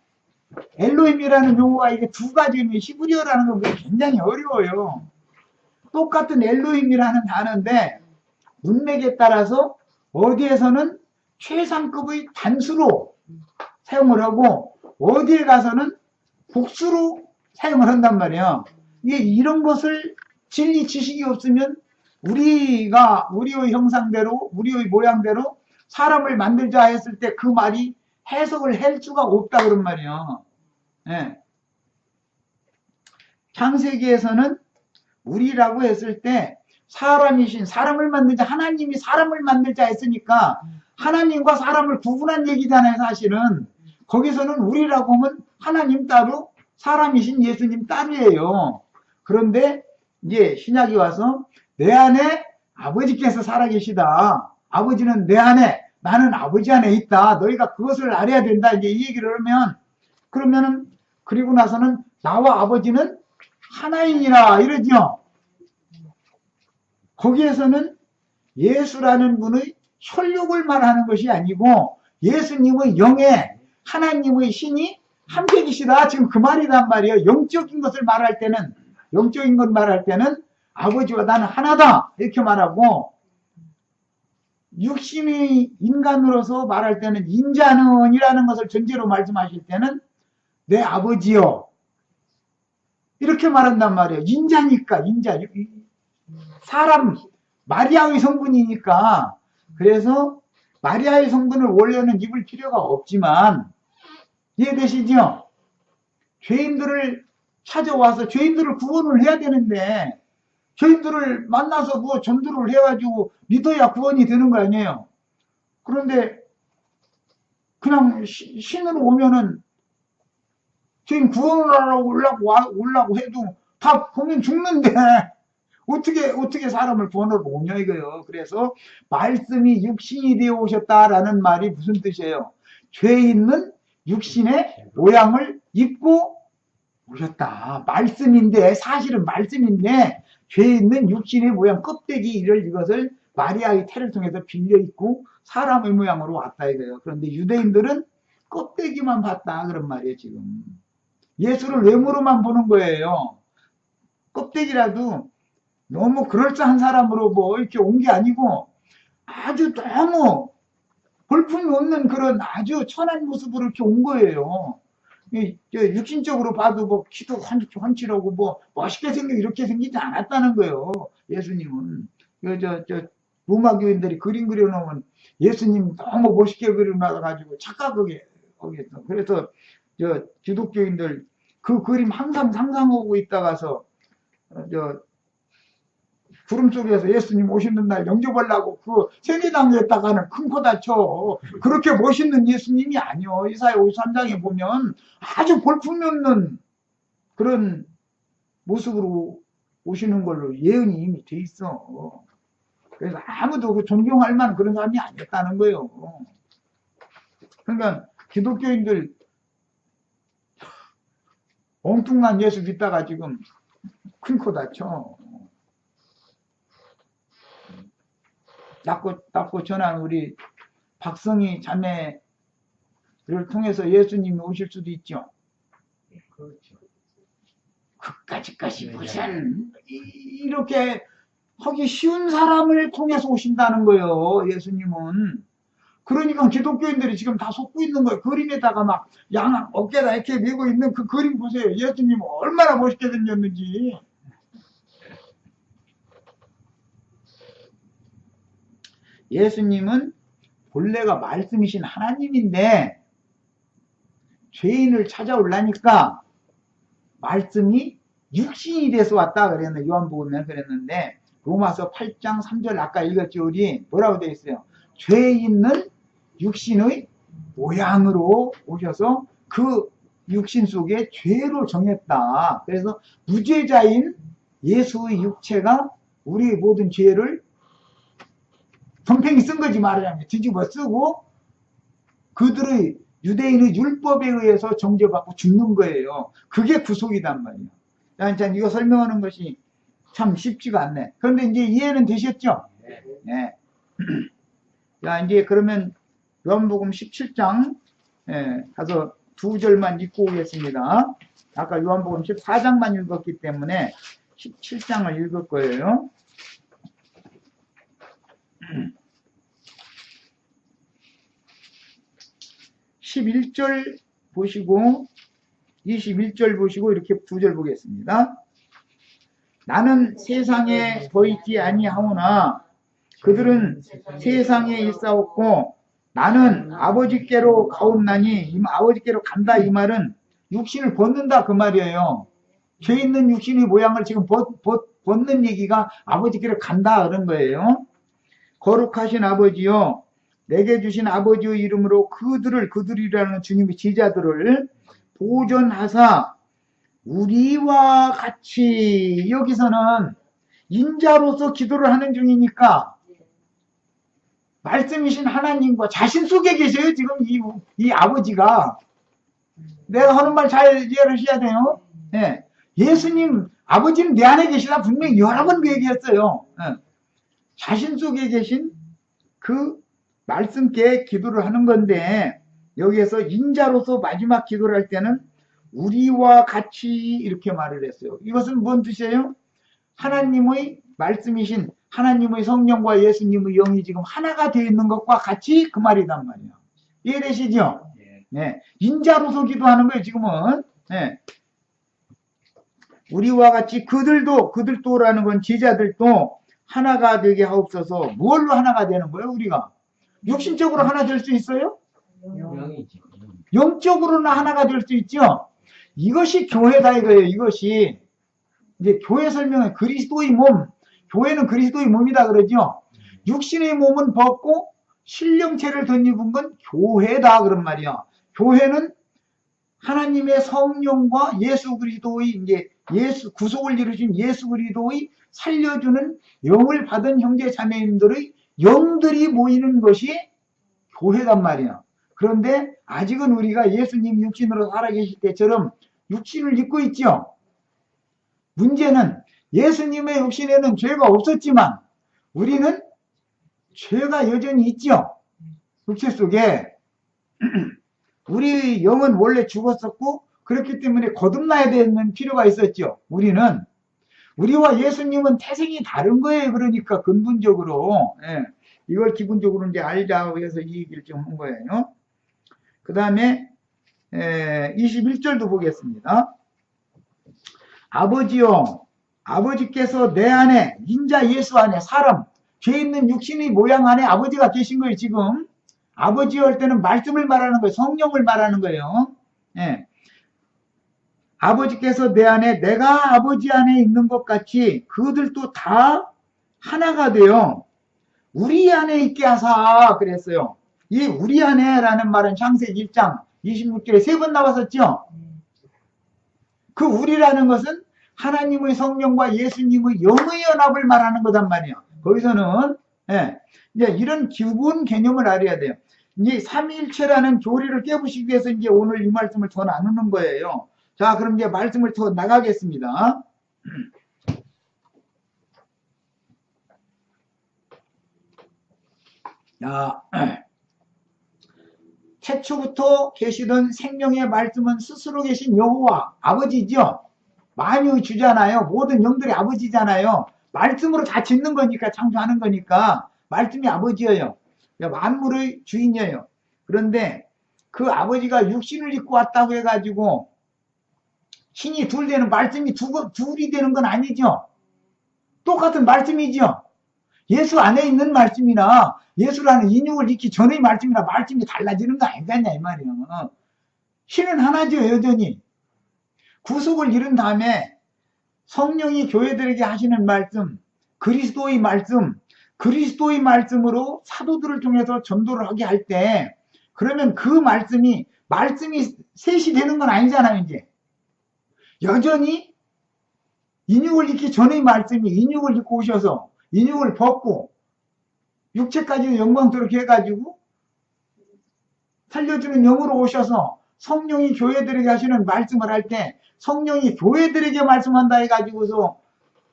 엘로힘이라는 용어가 이게 두 가지면 히브리어라는 건 굉장히 어려워요. 똑같은 엘로힘이라는 단어인데 문맥에 따라서 어디에서는 최상급의 단수로 사용을 하고 어디에 가서는 복수로 사용을 한단 말이에요. 이런 것을 진리 지식이 없으면 우리가 우리의 형상대로 우리의 모양대로 사람을 만들자 했을 때 그 말이 해석을 할 수가 없다 그런 말이에요. 예. 창세기에서는 우리라고 했을 때 사람이신 사람을 만들자, 하나님이 사람을 만들자 했으니까 하나님과 사람을 구분한 얘기잖아요. 사실은 거기서는 우리라고 하면 하나님 따로 사람이신 예수님 딸이에요. 그런데 이제 신약이 와서 내 안에 아버지께서 살아계시다. 아버지는 내 안에, 나는 아버지 안에 있다. 너희가 그것을 알아야 된다. 이제 이 얘기를 하면, 그러면은, 그리고 나서는 나와 아버지는 하나이니라 이러죠. 거기에서는 예수라는 분의 혈육을 말하는 것이 아니고 예수님의 영에 하나님의 신이 함께 계시다. 지금 그 말이란 말이에요. 영적인 것을 말할 때는, 영적인 것 말할 때는 아버지와 나는 하나다. 이렇게 말하고, 육신의 인간으로서 말할 때는 인자는이라는 것을 전제로 말씀하실 때는 내 아버지요. 이렇게 말한단 말이에요. 인자니까, 인자. 사람, 마리아의 성분이니까. 그래서 마리아의 성분을 원래는 입을 필요가 없지만, 이해되시죠? 죄인들을 찾아와서 죄인들을 구원을 해야 되는데, 죄인들을 만나서 뭐 전도를 해가지고 믿어야 구원이 되는 거 아니에요. 그런데 그냥 신으로 오면은 죄인 구원을 하려고 오려고 해도 다 보면 죽는데 어떻게 사람을 구원하러 오냐 이거예요. 그래서 말씀이 육신이 되어 오셨다라는 말이 무슨 뜻이에요? 죄 있는 육신의 모양을 입고 오셨다. 말씀인데, 사실은 말씀인데 죄 있는 육신의 모양 껍데기를 이것을 마리아의 태를 통해서 빌려 입고 사람의 모양으로 왔다 이거예요. 그런데 유대인들은 껍데기만 봤다 그런 말이에요. 지금 예수를 외모로만 보는 거예요. 껍데기라도 너무 그럴싸한 사람으로 뭐 이렇게 온 게 아니고 아주 너무 볼품이 없는 그런 아주 천한 모습으로 이렇게 온 거예요. 육신적으로 봐도 뭐 키도 훤칠하고 뭐 멋있게 이렇게 생기지 않았다는 거예요. 예수님은. 로마교인들이 그림 그려놓으면 예수님 너무 멋있게 그려놔가지고 착각하게 하겠어. 그래서 기독교인들 그 그림 항상 상상하고 있다가서 구름 속에서 예수님 오시는 날 영접하려고 그 세례당에다가는 큰 코 다쳐. 그렇게 멋있는 예수님이 아니요. 이사야 53장에 보면 아주 볼품없는 그런 모습으로 오시는 걸로 예언이 이미 돼 있어. 그래서 아무도 존경할 만한 그런 사람이 아니었다는 거예요. 그러니까 기독교인들 엉뚱한 예수 믿다가 지금 큰 코 다쳐. 낮고 전한 우리 박성희 자매를 통해서 예수님이 오실 수도 있죠. 그렇죠. 그까짓 무슨 이렇게 하기 쉬운 사람을 통해서 오신다는 거예요. 예수님은. 그러니까 기독교인들이 지금 다 속고 있는 거예요. 그림에다가 막 양 어깨다 이렇게 메고 있는 그 그림 보세요. 예수님 얼마나 멋있게 생겼는지. 예수님은 본래가 말씀이신 하나님인데 죄인을 찾아오려니까 말씀이 육신이 돼서 왔다 그랬는데 요한복음에 그랬는데 로마서 8장 3절 아까 읽었죠. 우리 뭐라고 되어 있어요? 죄 있는 육신의 모양으로 오셔서 그 육신 속에 죄로 정했다. 그래서 무죄자인 예수의 육체가 우리 모든 죄를 덤팽이 쓴 거지 말하자면 뒤집어 쓰고 그들의 유대인의 율법에 의해서 정죄받고 죽는 거예요. 그게 구속이단 말이에요. 참 이거 설명하는 것이 참 쉽지가 않네. 그런데 이제 이해는 되셨죠? 네. 자, 이제 그러면 요한복음 17장 가서 2절만 읽고 오겠습니다. 아까 요한복음 14장만 읽었기 때문에 17장을 읽을 거예요. 11절 보시고 21절 보시고 이렇게 2절 보겠습니다. 나는 세상에 더 있지 아니하오나 그들은 세상에 있사옵고 나는 아버지께로 가옵나니 아버지께로 간다 이 말은 육신을 벗는다 그 말이에요. 죄 있는 육신의 모양을 지금 벗는 얘기가 아버지께로 간다 그런 거예요. 거룩하신 아버지요 내게 주신 아버지의 이름으로 그들이라는 주님의 제자들을 보존하사 우리와 같이 여기서는 인자로서 기도를 하는 중이니까 말씀이신 하나님과 자신 속에 계세요. 지금 이 아버지가 내가 하는 말 잘 이해하셔야 돼요. 네. 예수님 아버지는 내 안에 계시다 분명히 여러 번 얘기했어요. 네. 자신 속에 계신 그 말씀께 기도를 하는 건데 여기에서 인자로서 마지막 기도를 할 때는 우리와 같이 이렇게 말을 했어요. 이것은 뭔 뜻이에요? 하나님의 말씀이신 하나님의 성령과 예수님의 영이 지금 하나가 되어 있는 것과 같이 그 말이단 말이에요. 이해되시죠? 네. 인자로서 기도하는 거예요, 지금은. 네. 우리와 같이 그들도라는 건 제자들도 하나가 되게 하옵소서. 뭘로 하나가 되는 거예요, 우리가? 육신적으로 하나 될 수 있어요? 영이죠. 영적으로는 하나가 될 수 있죠? 이것이 교회다 이거예요, 이것이. 이제 교회 설명은 그리스도의 몸, 교회는 그리스도의 몸이다 그러죠? 육신의 몸은 벗고 신령체를 덧입은 건 교회다 그런 말이야. 교회는 하나님의 성령과 예수 그리스도의 이제 구속을 이루신 예수 그리스도의 살려주는 영을 받은 형제 자매님들의 영들이 모이는 것이 교회단 말이야. 그런데 아직은 우리가 예수님 육신으로 살아계실 때처럼 육신을 입고 있죠. 문제는 예수님의 육신에는 죄가 없었지만 우리는 죄가 여전히 있죠. 육체 속에. 우리 영은 원래 죽었었고 그렇기 때문에 거듭나야 되는 필요가 있었죠. 우리와 예수님은 태생이 다른 거예요. 그러니까 근본적으로. 예. 이걸 기본적으로 이제 알자고 해서 이 얘기를 좀 한 거예요. 그 다음에 21절도 보겠습니다. 아버지요, 아버지께서 내 안에, 인자 예수 안에, 사람, 죄 있는 육신의 모양 안에 아버지가 계신 거예요, 지금. 아버지 할 때는 말씀을 말하는 거예요. 성령을 말하는 거예요. 예. 아버지께서 내 안에, 내가 아버지 안에 있는 것 같이 그들도 다 하나가 돼요. 우리 안에 있게 하사 그랬어요. 이 우리 안에라는 말은 창세기 1장 26절에 3번 나왔었죠. 그 우리라는 것은 하나님의 성령과 예수님의 영의 연합을 말하는 거단 말이에요. 거기서는 이제 이런 기본 개념을 알아야 돼요. 이제 삼위일체라는 교리를 깨부시기 위해서 이제 오늘 이 말씀을 더 나누는 거예요. 자, 그럼 이제 말씀을 더 나가겠습니다. 자, 태초부터 계시던 생명의 말씀은 스스로 계신 여호와 아버지죠. 만유의 주잖아요. 모든 영들의 아버지잖아요. 말씀으로 다 짓는 거니까, 창조하는 거니까 말씀이 아버지예요. 만물의 주인이에요. 그런데 그 아버지가 육신을 입고 왔다고 해가지고 신이 둘 되는, 말씀이 둘이 되는 건 아니죠. 똑같은 말씀이죠. 예수 안에 있는 말씀이나 예수라는 인육을 잊기 전의 말씀이나 말씀이 달라지는 거 아니겠냐 이 말이에요. 신은 하나죠, 여전히. 구속을 이룬 다음에 성령이 교회들에게 하시는 말씀, 그리스도의 말씀으로 사도들을 통해서 전도를 하게 할 때, 그러면 그 말씀이 셋이 되는 건 아니잖아요, 이제. 여전히 인육을 잊기 전의 말씀이 인육을 입고 오셔서 인육을 벗고 육체까지도 영광스럽게 해가지고 살려주는 영으로 오셔서 성령이 교회들에게 하시는 말씀을 할 때 성령이 교회들에게 말씀한다 해가지고서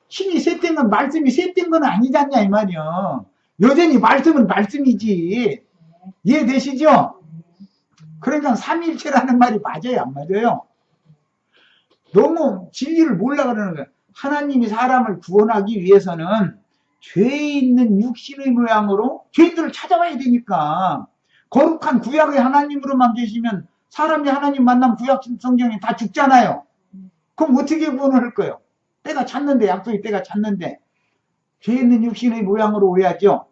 신이 셋된 건 말씀이 셋된 건 아니잖냐 이 말이야. 여전히 말씀은 말씀이지. 이해되시죠? 그러니까 삼위일체라는 말이 맞아요, 안 맞아요? 너무 진리를 몰라 그러는 거야. 하나님이 사람을 구원하기 위해서는 죄 있는 육신의 모양으로 죄인들을 찾아와야 되니까, 거룩한 구약의 하나님으로만 계시면 사람이 하나님 만나면 구약 성경에 다 죽잖아요. 그럼 어떻게 구원을 할 거예요? 때가 찼는데, 약속의 때가 찼는데 죄 있는 육신의 모양으로 오야죠.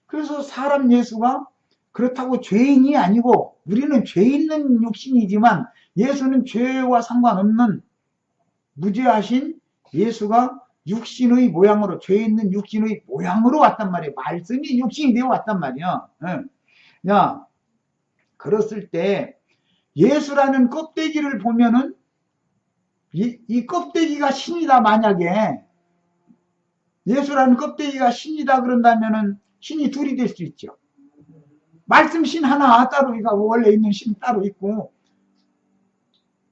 그래서 사람 예수가 그렇다고 죄인이 아니고, 우리는 죄 있는 육신이지만 예수는 죄와 상관없는 무죄하신 예수가 육신의 모양으로, 죄 있는 육신의 모양으로 왔단 말이에요. 말씀이 육신이 되어 왔단 말이야. 야, 그랬을 때 예수라는 껍데기를 보면은 이 껍데기가 신이다. 만약에 예수라는 껍데기가 신이다 그런다면은 신이 둘이 될 수 있죠. 말씀 신 하나 따로, 이가 원래 있는 신 따로 있고,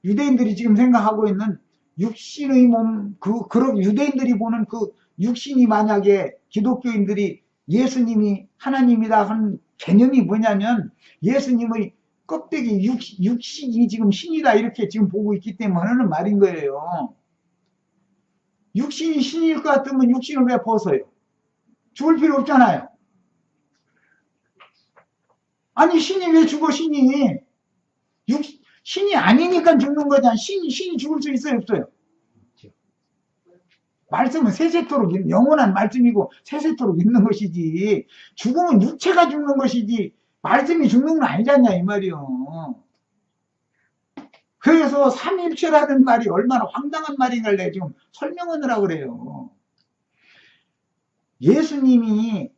유대인들이 지금 생각하고 있는 육신의 몸, 그런 유대인들이 보는 그 육신이, 만약에 기독교인들이 예수님이 하나님이다 하는 개념이 뭐냐면, 예수님의 껍데기 육신이 지금 신이다 이렇게 지금 보고 있기 때문에 하는 말인 거예요. 육신이 신일 것 같으면 육신을 왜 벗어요? 죽을 필요 없잖아요. 아니, 신이 왜 죽어, 신이? 신이 아니니까 죽는 거잖아. 신이 죽을 수 있어요, 없어요? 말씀은 세세토록 영원한 말씀이고 세세토록 있는 것이지, 죽으면 육체가 죽는 것이지 말씀이 죽는 건 아니잖냐 이 말이요. 그래서 삼일체라는 말이 얼마나 황당한 말인가를 내가 지금 설명하느라고 그래요. 예수님이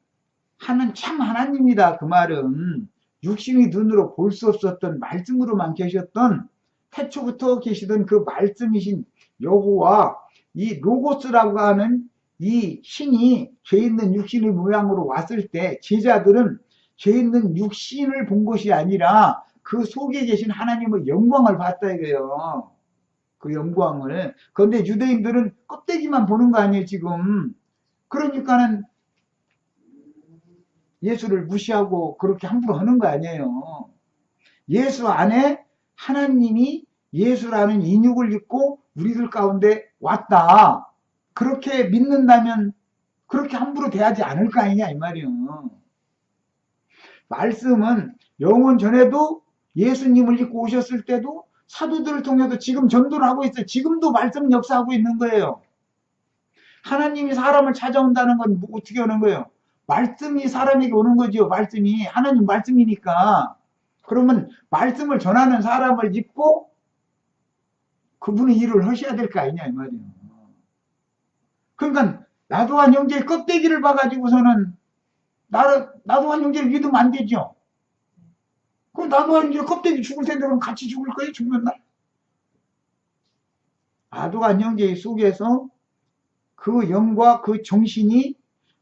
하는 참 하나님이다, 그 말은 육신의 눈으로 볼 수 없었던 말씀으로만 계셨던, 태초부터 계시던 그 말씀이신 여호와, 이 로고스라고 하는 이 신이 죄 있는 육신의 모양으로 왔을 때 제자들은 죄 있는 육신을 본 것이 아니라 그 속에 계신 하나님의 영광을 봤다 이거예요. 그 영광을. 그런데 유대인들은 껍데기만 보는 거 아니에요 지금. 그러니까는 예수를 무시하고 그렇게 함부로 하는 거 아니에요. 예수 안에 하나님이 예수라는 인육을 입고 우리들 가운데 왔다, 그렇게 믿는다면 그렇게 함부로 대하지 않을 거 아니냐 이 말이에요. 말씀은 영원 전에도 예수님을 입고 오셨을 때도 사도들을 통해서 지금 전도를 하고 있어요. 지금도 말씀 역사하고 있는 거예요. 하나님이 사람을 찾아온다는 건 뭐 어떻게 오는 거예요? 말씀이 사람에게 오는 거죠. 말씀이. 하나님 말씀이니까. 그러면 말씀을 전하는 사람을 입고 그분의 일을 하셔야 될 거 아니냐 이 말이에요. 그러니까 나도한 형제의 껍데기를 봐가지고서는 나도한 형제를 믿으면 안 되죠. 그럼 나도한 형제 껍데기 죽을 텐데 그럼 같이 죽을 거예요? 죽는 날? 나도한 형제 속에서 그 영과 그 정신이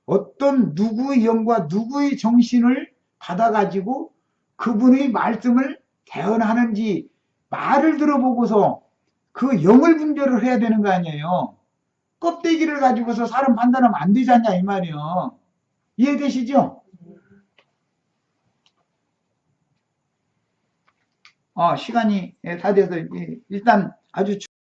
어떤 누구의 영과 누구의 정신을 받아가지고 그분의 말씀을 대언하는지 말을 들어보고서 그 영을 분별을 해야 되는 거 아니에요. 껍데기를 가지고서 사람 판단하면 안 되지 않냐 이 말이요. 이해되시죠? 시간이 다 돼서 일단 아주